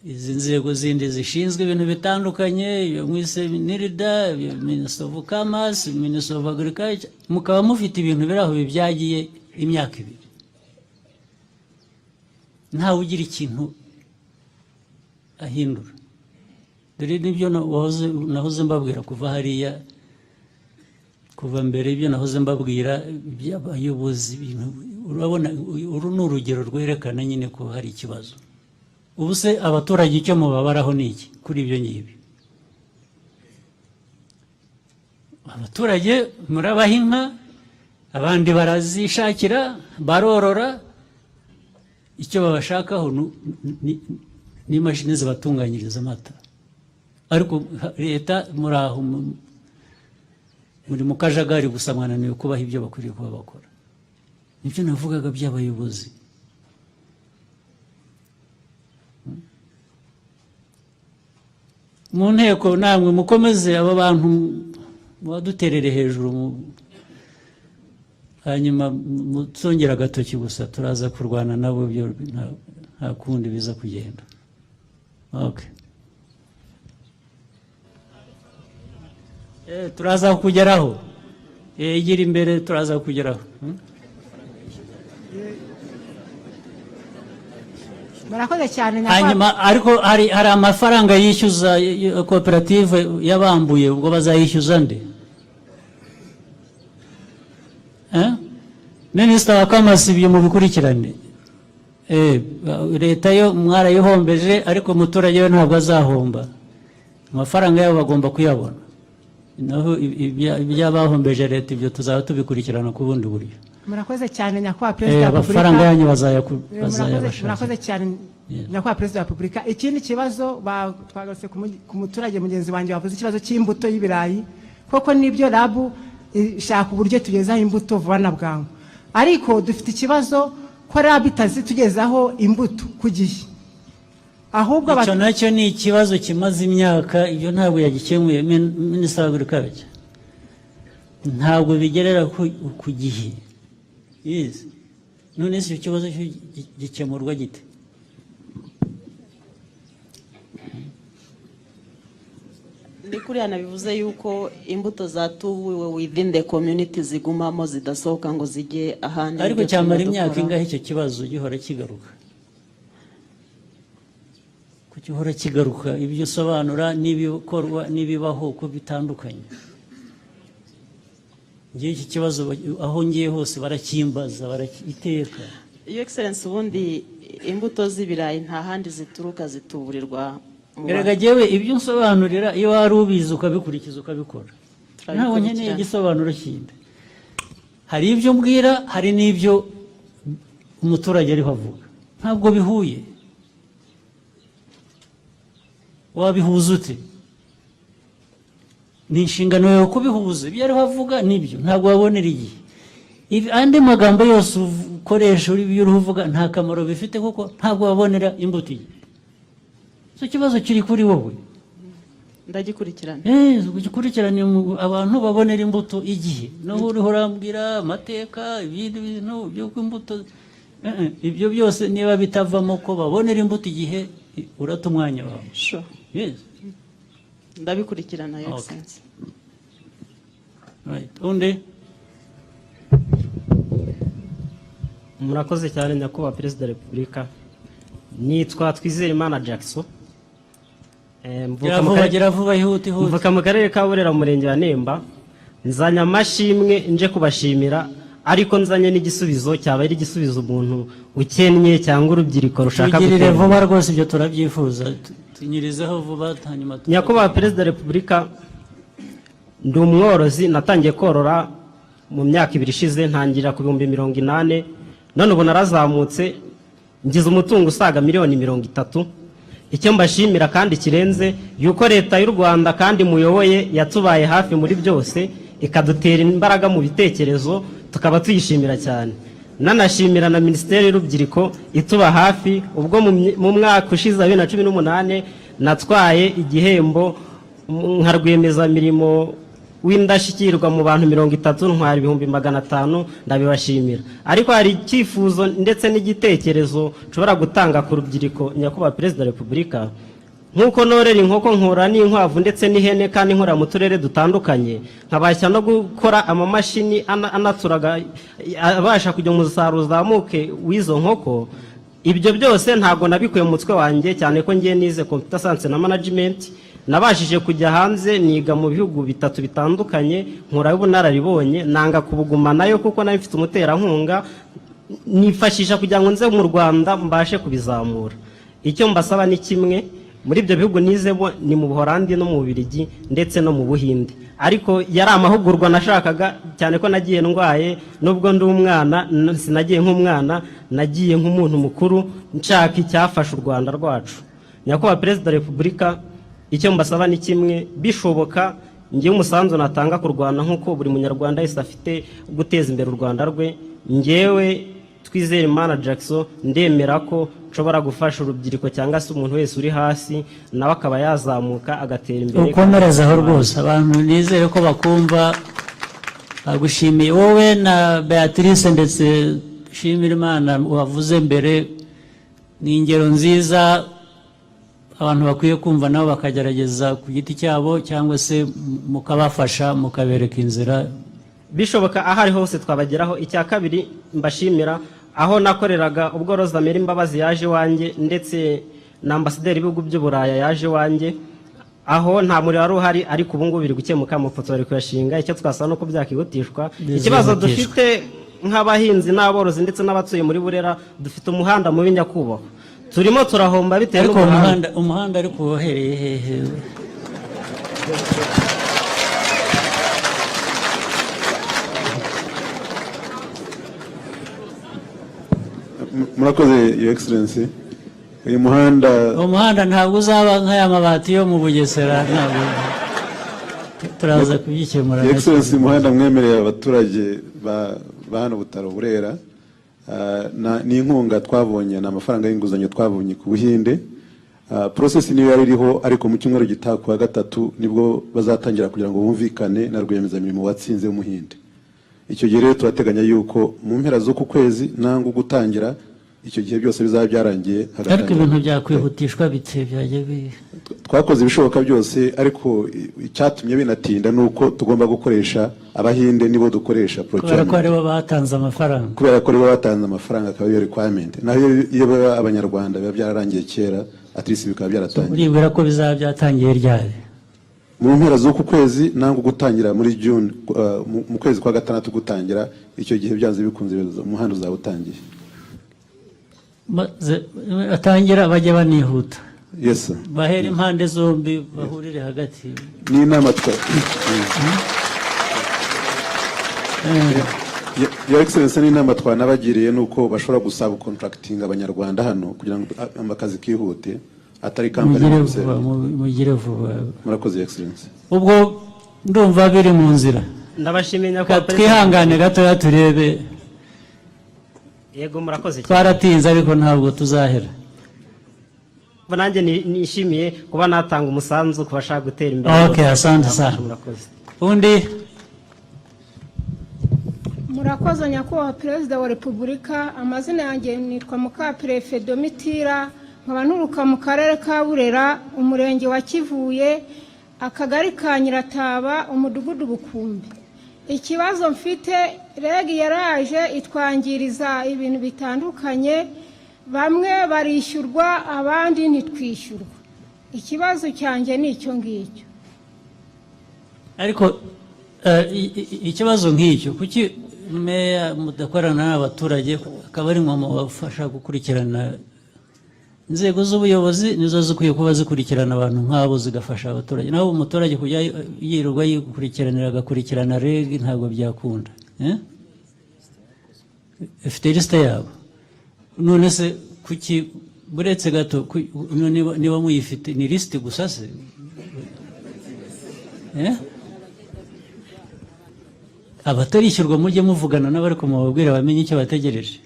izi nzego zindi zishinzwe ibintu bitandukanye, iyo mwise Nirida, Minister of Commerce, Minister of Agriculture, mukaba mufite ibintu biri aho bibyagiye imyaka 2, ntawe ugira ikintu ahindura. Dore nibyo nahoze mbabwira kuva hariya, kuva mbere ibyo nahoze mbabwira by'abayobozi, urabona uru ni urugero rwerekana nyine ko hari ikibazo. Ubu se abaturage icyo mubabaraho ni iki kuri ibyo ngibyo? Abaturage murabaha inka, abandi barazishakira, barorora, icyo babashakaho ni imashini zibatunganyiriza amata. Ariko leta muraho muri mu kajagari gusa, mwananiwe kubaha ibyo bakwiriye kuba bakora. Nibyo navugaga by'abayobozi. Mu nteko namwe mukomeze aba bantu baduterere hejuru, hanyuma mutsongera agatoki gusa, turaza kurwana nabo, byo nta kundi biza kugenda. Okay. Turaza kugeraho. Igira imbere turaza kugeraho. Murakoze cyane. Hanyuma ariko hari amafaranga yishyuza koperative yabambuye, ubwo bazayishyuza nde? Minisita wa kamasi ibyo mubikurikirane. Leta yo mwarayihombeje, ariko umuturage we ntabwo azahomba. Amafaranga yabo bagomba kuyabona. Naho ibyabahombeje leta ibyo tuzaba tubikurikirana ku bundi buryo. Murakoze cyane nyakubahwa Perezida wa Repubulika. Amafaranga yanyu bazayabasha. Murakoze cyane nyakubahwa Perezida wa Repubulika. Ikindi kibazo twagarutse ku muturage mugenzi wanjye wavuze ikibazo cy'imbuto y'ibirayi, koko nibyo rabu ishaka uburyo tugezaho imbuto vuba na bwangu, ariko dufite ikibazo ko RAB itazitugezaho imbuto ku gihe, ahubwo icyo nacyo ni ikibazo kimaze imyaka, ibyo ntabwo yagikemuye Minisitiri w'Agriculture, ntabwo bigerera ku gihe. Yes. None icyo kibazo gikemurwa gite? ni kuriya nabivuze yuko imbuto zatubuwe within the community zigumamo zidasohoka ngo zijye ahandi. Ariko cyamara imyaka ingahe icyo kibazo gihora kigaruka? Gihora kigaruka, ibyo usobanura n'ibikorwa n'ibibaho uko bitandukanye. Ngiye iki kibazo aho ngiye hose barakimbaza, barakiteka. Your Excellency, ubundi imbuto z'ibirayi nta handi zituruka, zituburirwa. Erega jewe ibyo nsobanurira iyo wari ubizi ukabikurikiza ukabikora. Ntabwo nkeneye igisobanuro kindi. Hari ibyo mbwira, hari n'ibyo umuturage ariho avuga. Ntabwo bihuye. Wabihuza ute? Ni inshingano yawe kubihuza. Ibyo ariho avuga nibyo, ntabwo wabonera igihe. Andi magambo yose ukoresha ibyo uriho uvuga nta kamaro bifite kuko ntabwo wabonera imbuto igihe. So kibazo kiri kuri wowe. Ndagikurikirana. Ugikurikirana abantu babonera imbuto igihe. Naho uriho urambwira amateka, ibindi bintu byo imbuto. Ibyo byose niba bitavamo ko babonera imbuto igihe, urata umwanya wawe. Sure. Yes. Ndabikurikirana, Your Excellency. Right. Undi? Murakoze cyane nyakubahwa Perezida wa Repubulika. Nitwa Twizerimana Jackson. Mvuka mu karere ka Burera, umurenge wa Nemba. Nzanye amashimwe nje kubashimira, ariko nzanye n'igisubizo cyaba ari igisubizo umuntu ukennye cyangwa urubyiruko rushaka gutera vuba rwose. Ibyo turabyifuza, tunyirizeho vuba hanyuma. Nyakubahwa Perezida wa Repubulika, ndi umworozi, natangiye korora mu myaka 2 ishize, ntangira ku 80,000, none ubu narazamutse ngize umutungo usaga miliyoni 30. Icyo mbashimira kandi kirenze yuko leta y'u Rwanda kandi muyoboye yatubaye hafi muri byose, ikadutera imbaraga mu bitekerezo, tukaba tuyishimira cyane. Nanashimira na Minisiteri y'Urubyiruko ituba hafi, ubwo mu mwaka ushize 2018 natwaye igihembo nka rwiyemezamirimo w'indashyikirwa mu bantu 30, ntwara 500, ndabibashimira. Ariko hari icyifuzo ndetse n'igitekerezo nshobora gutanga ku rubyiruko, nyakubahwa Perezida wa Repubulika. Nkuko norera inkoko, nkora n'inkwavu ndetse n'ihene, kandi nkora mu turere dutandukanye, nkabashya no gukora amamashini anaturaga abasha kujya mu musaruro uzamuke w'izo nkoko. Ibyo byose ntabwo nabikuye mu mutwe wanjye, cyane ko ngiye nize computer science na management. Nabashije kujya hanze niga mu bihugu 3 bitandukanye, nkora ubunararibonye, nanga kubuguma nayo kuko nari mfite umuterankunga, nifashisha kugira ngo nze mu Rwanda mbashe kubizamura. Icyo mbasaba ni kimwe, muri ibyo bihugu nizebo ni mu Buholandi no mu Bubiligi ndetse no mu Buhinde. Ariko yari amahugurwa nashakaga, cyane ko nagiye ndwaye, nubwo ndi umwana sinagiye nk'umwana, nagiye nk'umuntu mukuru nshaka icyafasha u Rwanda rwacu. Nyakubahwa Perezida wa Repubulika, icyo mbasaba ni kimwe, bishoboka ngiye umusanzu natanga ku Rwanda nk'uko buri munyarwanda wese afite guteza imbere u Rwanda rwe. Ngewe Twizerimana Jackson ndemera ko nshobora gufasha urubyiruko cyangwa se umuntu wese uri hasi, nawe akaba yazamuka agatera imbere. Ukomerezaho rwose, abantu nizere ko bakumva. Bagushimiye wowe na Beatrice, ndetse shimira Imana wavuze mbere, ni ingero nziza abantu bakwiye kumva, nabo bakagerageza ku giti cyabo cyangwa se mukabafasha mukabereka inzira. Bishoboka ahari hose twabageraho. Icya kabiri mbashimira, aho nakoreraga ubwo Rosamary Mbabazi yaje wanjye, ndetse na ambasaderi w'ibihugu by'Uburaya yaje wanjye, aho nta muri wari uhari, ariko ubu ngubu biri gukemuka, amafoto bari kuyashinga. Icyo twasaba no kubyakihutishwa. Ikibazo dufite nk'abahinzi n'aborozi ndetse n'abatuye muri Burera, dufite umuhanda mubi nyakubahwa, turimo turahomba bitewe n'umuhanda. Umuhanda ariko wohereye hehe? Murakoze Your Excellency. Uyu muhanda ntabwo uzaba nk'aya mabati yo mu Bugesera, ntabwo turaza kubyikemura. Excellency umuhanda mwemereye abaturage ba hano Butaro Burera ni inkunga twabonye n'amafaranga y'inguzanyo twabonye ku Buhinde. Process niyo yari iriho ariko mu cyumweru gitaha ku wa gatatu nibwo bazatangira kugira ngo bumvikane na rwiyemezamirimo watsinze w'Umuhinde. Icyo gihe rero turateganya yuko mu mpera zo ku kwezi nango gutangira icyo gihe byose bizaba byarangiye. Ariko ibintu byakwihutishwa bite byaje twakoze ibishoboka byose ariko icyatumye binatinda nuko tugomba gukoresha Abahinde nibo dukoresha procurement. Kubera ko aribo batanze amafaranga. Kubera ko aribo batanze amafaranga akaba iyo requirement. Naho iyo abanyarwanda biba byararangiye kera at least bikaba byaratangiye. Uribwira ko bizaba byatangiye ryari? Mu mpera zo ku kwezi nango gutangira muri June mu kwezi kwa gatandatu gutangira icyo gihe byanze bikunze umuhanda uzaba utangiye. Atangira bajye banihuta. Yes sir. Bahera impande zombi bahurire hagati. Ni inama twa Your Excellency ni inama twanabagiriye nuko bashobora gusaba contracting abanyarwanda hano kugira ngo amakazi kihute atari company mugire vuba. Murakoze Your Excellency. Ubwo ndumva biri mu nzira. Ndabashimiye ko twihangane gato turebe. Yego murakoze. Twaratinze ariko ntabwo tuzahera. Nanjye nishimiye kuba natanga umusanzu kubashaka gutera imbere. Okay, asante sana. Undi murakoze nyakubahwa Perezida wa Repubulika. Amazina yanjye nitwa Mukaperefe Domitira, nkaba nturuka mu karere ka Burera, umurenge wa Kivuye, akagari ka Nyirataba, umudugudu Bukumbi. Ikibazo mfite, regi yaraje itwangiriza ibintu bitandukanye, bamwe barishyurwa abandi ntitwishyurwa. Ikibazo cyanjye ni icyo ngicyo. Ariko ikibazo nk'icyo kuki meya mudakorana n'abaturage akaba ari mwe mubafasha gukurikirana? Inzego z'ubuyobozi nizo zikwiye kuba zikurikirana abantu nk'abo zigafasha abaturage. Naho umuturage kujya yirirwa yikurikiranira agakurikirana regi ntabwo byakunda. Ifite liste yabo. None se kuki buretse gato niba muyifite ni liste gusa se? Abatarishyurwa mujye muvugana n'abari kumubabwira bamenye icyo bategereje.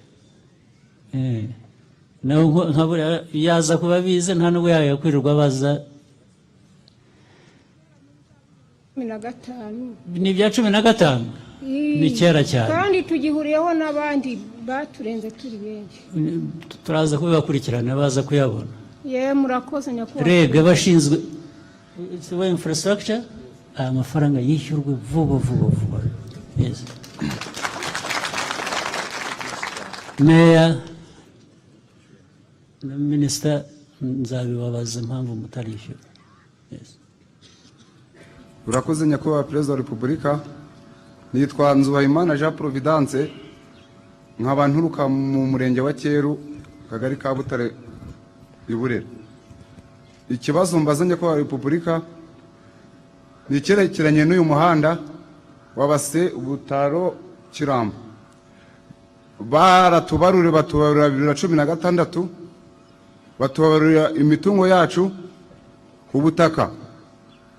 Naho nkabura yaza kuba bize nta nubwo yakwirirwa baza. 15 ni bya 15 ni kera cyane kandi tugihuriyeho n'abandi baturenze turi benshi. Turaza kubibakurikirana baza kuyabona. Murakoze nyakubahwa. Rega bashinzwe infrastructure amafaranga yishyurwe vuba. Yes. Meya na Minister nzabibabaza impamvu mutarishyura. Yes. Urakoze nyakubahwa Perezida wa Repubulika. Nitwa Nzubayimana Jean Providence, nkaba nturuka mu murenge wa Cyeru, kagari ka Butare Iburera. Ikibazo mbaza nyakubahwa Repubulika ni cyerekeranye n'uyu muhanda wabase Butaro Kiramba. Baratubarure batubarura 2016, batubarura imitungo yacu ku butaka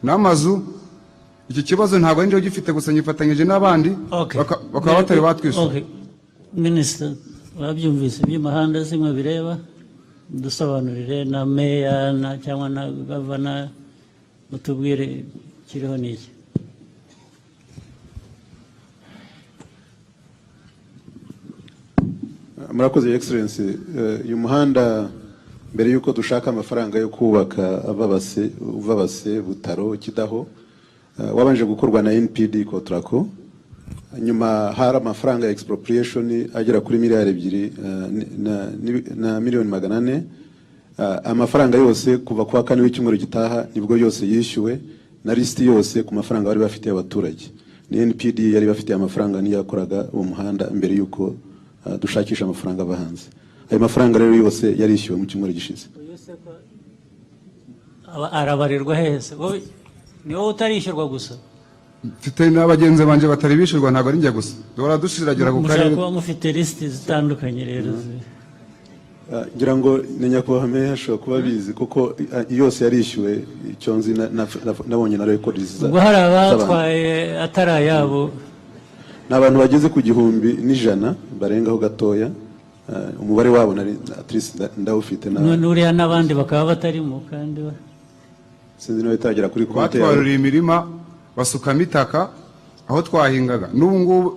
n'amazu. Iki kibazo ntabwo ari nje gifite gusa nyifatanyije n'abandi bakaba batari batwishyura. Minister wabyumvise by'imahanda zimwe bireba dusobanurire na meya na cyangwa na gavana mutubwire kiriho n'iki. Murakoze Excellency. Uyu muhanda mbere yuko dushaka amafaranga yo kubaka uvabase Butaro Kidaho wabanje gukorwa na NPD Kotrako. Nyuma hari amafaranga ya expropriation agera kuri miliyari 2 na miliyoni 400. Amafaranga yose kuva kwa kane w'icyumweru gitaha nibwo yose yishyuwe na list yose ku mafaranga bari bafitiye abaturage. Ni NPD yari bafitiye amafaranga niyo yakoraga uwo muhanda mbere yuko dushakisha amafaranga abahanze. Ayo mafaranga rero yose yarishyuwe mu cyumweru gishize. Arabarirwa hese ni wowe utarishyurwa gusa? Mfite n'abagenzi banje batari bishyurwa, ntabwo ari njye gusa. Dora dushiragira ku karere. Mushaka kuba mufite list zitandukanye rero. ngira ngo ni nyakubahwa meya ashobora kuba bizi kuko yose yarishyuwe icyo nzi nabonye na record ubwo hari abatwaye atari ayabo ni abantu bageze ku 1,100 barengaho gatoya umubare wabo at least ndawufite n'uriya n'abandi bakaba batarimo kandi sinzi no bitagera kuri konti yawe batwarura imirima basukamo itaka aho twahingaga n'ubu ngubu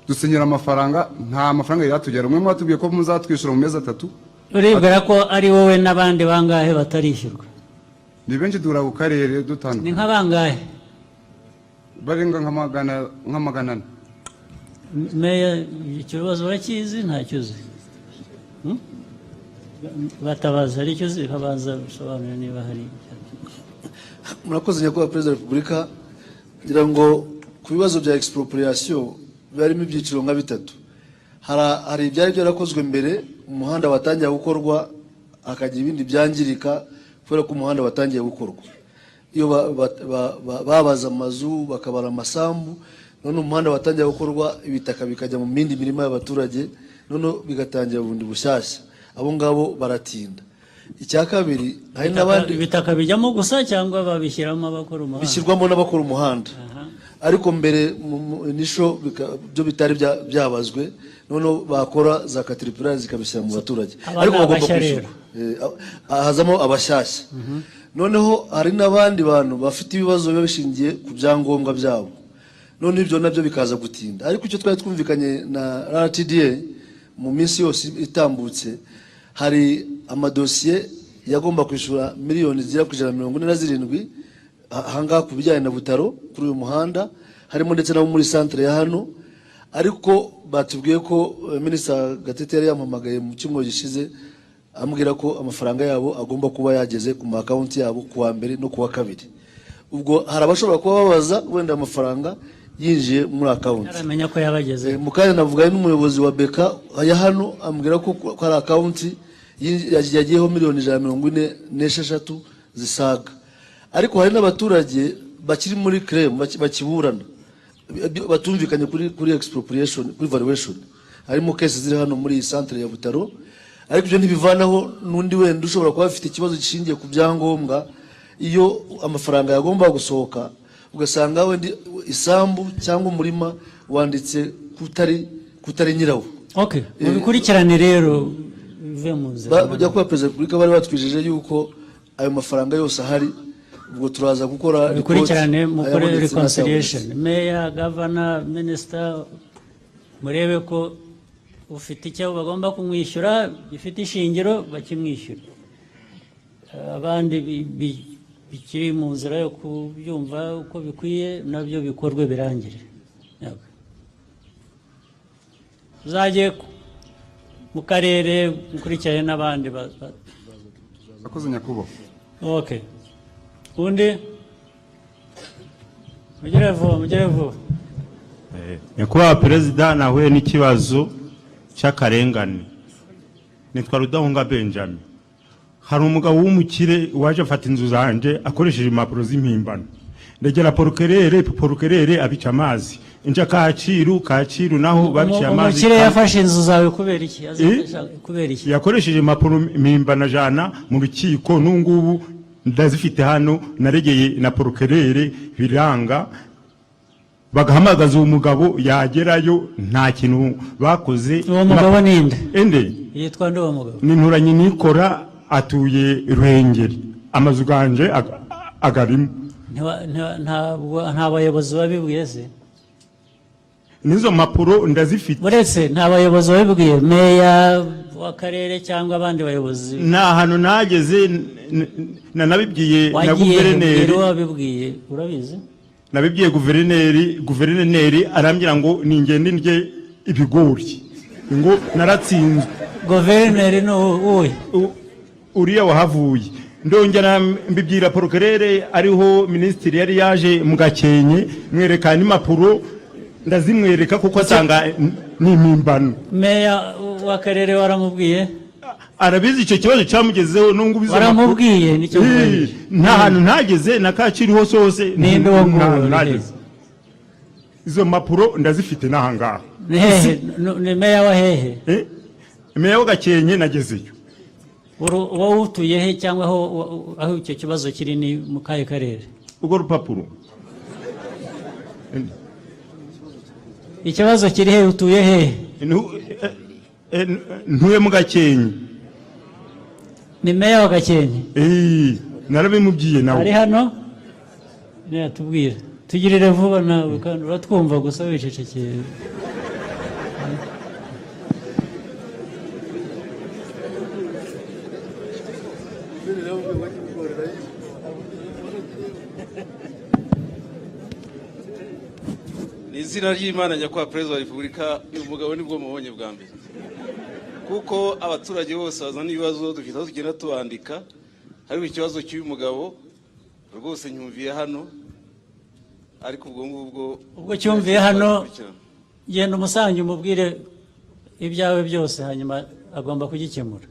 dusenyera amafaranga nta mafaranga yatugera umwe mwatubwiye ko muzatwishyura mu mezi 3 uribwira ko ari wowe n'abandi bangahe batarishyurwa ni benshi dura ku karere dutanu ni nk'abangahe barenga nk'amagana meya ikibazo urakizi ntacyo uzi batabaza ari cyo uzi habanza bisobanura niba hari murakoze nyakubahwa perezida wa repubulika ngira ngo ku bibazo bya expropriation barimo ibyiciro nka 3 hari ibyari byarakozwe mbere umuhanda watangiye gukorwa akagira ibindi byangirika kubera ko umuhanda watangiye gukorwa iyo babaza amazu bakabara amasambu none umuhanda watangiye gukorwa ibitaka bikajya mu mindi mirima y'abaturage none bigatangira bundi bushyashya abo ngabo baratinda icya kabiri hari n'abandi ibitaka bijyamo gusa cyangwa babishyiramo abakora umuhanda bishyirwamo n'abakora umuhanda ariko mbere nisho byo bitari byabazwe none bakora za caterpillar zikabishyira mu baturage ariko bagomba kwishyura hazamo abashyashya noneho hari n'abandi bantu bafite ibibazo biba bishingiye ku byangombwa byabo none ibyo nabyo bikaza gutinda ariko icyo twari twumvikanye na RTDA mu minsi yose itambutse hari amadosiye yagomba kwishyura miliyoni zira ku 147 ahangaha ku bijyanye na Butaro kuri uyu muhanda harimo ndetse no muri centre ya hano ariko batubwiye ko Minister Gatete yari yampamagaye mu cyumweru gishize ambwira ko amafaranga yabo agomba kuba yageze ku account yabo kuwa mbere no kuwa kabiri ubwo harabashobora kuba babaza wenda amafaranga yinjiye muri account aramenya ko yabageze mu kanya navuga n'umuyobozi wa Beka ya hano ambwira ko ari account yagiyeho miliyoni 146 zisaga ariko hari n'abaturage bakiri muri claim bakiburana batumvikanye kuri expropriation kuri valuation harimo cases ziri hano muri centre ya Butaro ariko ibyo ntibivanaho n'undi wenda ushobora kuba afite ikibazo gishingiye ku byangombwa iyo amafaranga yagomba gusohoka ugasanga wenda isambu cyangwa umurima wanditse kutari nyirawo okay mubikurikirane rero bive mu nzira bajya kuba perezida wa repubulika bari batwijeje yuko ayo mafaranga yose ahari ubwo turaza gukora bikurikirane mukore reconciliation mayor governor minister murebe ko ufite icyo bagomba kumwishyura gifite ishingiro bakimwishyura abandi bikiri mu nzira yo kubyumva uko bikwiye nabyo bikorwe birangire uzagiye mu karere mukurikirane n'abandi bakoze nyakubahwa okay undi mugere vuba nyakubahwa perezida nahuye n'ikibazo cy'akarengane nitwa Rudahunga Benjamin hari umugabo w'umukire waje afata inzu zanje akoresheje impapuro z'impimbano ndegera porukerere abica amazi inja Kacyiru naho babica amazi umukire yafashe inzu zawe kubera iki yakoresheje impapuro mpimbano jana mu rukiko n'ungubu ndazifite hano naregeye na porukerere biranga bagahamagaza uwo mugabo yagerayo nta kintu bakoze uwo mugabo ninde ende yitwa nde uwo mugabo ni Nturanye Nikora atuye Ruhengeri amazu ganje agarimo nta bayobozi babibwiye se nizo mapuro ndazifite uretse nta bayobozi babibwiye meya w'akarere cyangwa abandi bayobozi nta hano nageze nabibwiye na guverineri wabibwiye urabizi nabibwiye guverineri arambwira ngo ningende ndye ibigori ngo naratsinzwe guverineri no uriya wahavuye ndongera mbibwira porukerere ariho minisitiri yari yaje mu Gakenke mwerekana impapuro ndazimwereka kuko asanga ni impimbano meya w'akarere waramubwiye arabizi icyo kibazo cyamugezeho nungu bizo waramubwiye nicyo nta hantu ntageze na Kacyiru hose ninde wo ntageze izo mapuro ndazifite nahangaha ni meya wa hehe meya wa Gakenke nagezeyo wowe utuye he cyangwa aho icyo kibazo kiri ni mu kahe karere? Urwo rupapuro ikibazo kiri he, utuye he? Ntuye mu Gakenke. Ni meya wa Gakenke? Narabimubwiye nawe. Ari hano? Tubwire, tugirire vuba nawe kandi uratwumva gusa wicecekeye. Ni izina ry'Imana nyakubahwa Perezida wa Repubulika, uyu mugabo nibwo mubonye bwa mbere, kuko abaturage bose bazana ibibazo dufite aho tugenda tubandika. Hariho ikibazo cy'uyu mugabo rwose nyumviye hano, ariko ubwo cyumviye hano, genda umusange umubwire ibyawe byose, hanyuma agomba kugikemura.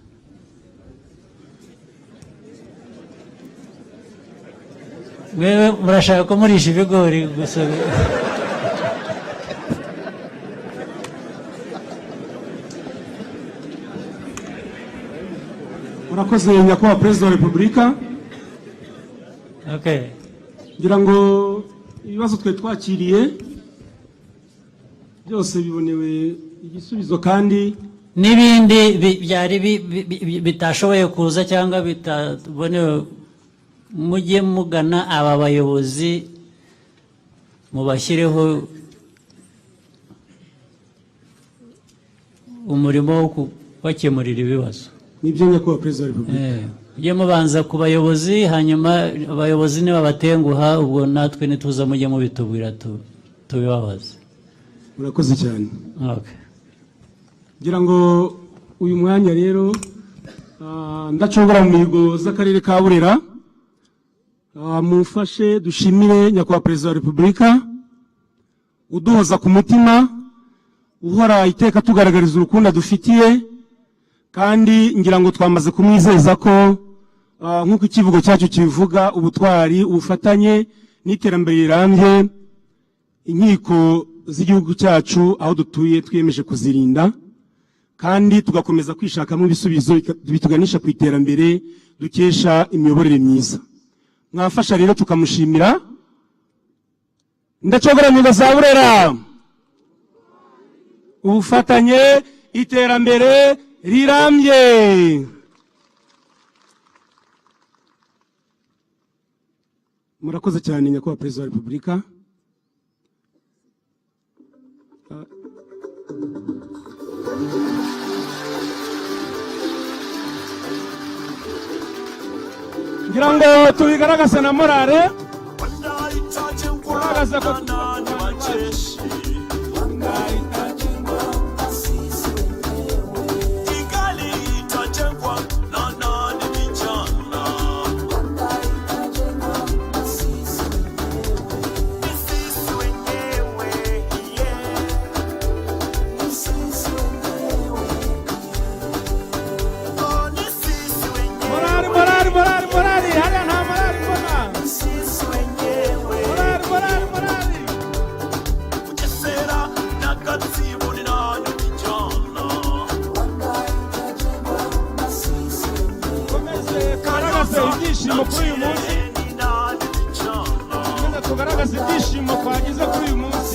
Mwewe murashaka ko murisha ibigori gusa? Murakoze nyakubahwa Perezida wa Repubulika. Ngira ngo ibibazo twe twakiriye byose bibonewe igisubizo, kandi n'ibindi byari bitashoboye kuza cyangwa bitabonewe, mujye mugana aba bayobozi mubashyireho umurimo wo kubakemurira ibibazo. Nibyo nyakubahwa Perezida wa Repubulika. Mujye mubanza ku bayobozi, hanyuma abayobozi nibabatenguha, ubwo natwe nituza mujye mubitubwira tubibabaze. Murakoze cyane. Ngira ngo uyu mwanya rero ndacogora mu mihigo z'akarere ka Burera, mufashe dushimire nyakubahwa Perezida wa Repubulika uduhoza ku mutima, uhora iteka tugaragariza urukundo dufitiye, kandi ngira ngo twamaze kumwizeza ko nk'uko ikivugo cyacu kibivuga, ubutwari, ubufatanye n'iterambere rirambye inkiko z'igihugu cyacu aho dutuye twiyemeje kuzirinda, kandi tugakomeza kwishakamo ibisubizo bituganisha ku iterambere dukesha imiyoborere myiza. Mwafasha rero tukamushimira. Ndacogora mu za Burera, ubufatanye, iterambere rirambye. Murakoze cyane nyakubahwa Perezida wa Repubulika. Ngira ngo tubigaragaze na morale, tugaragaze ko ibyishimo kuri uyu munsi, tugaragaza ibyishimo twagize kuri uyu munsi.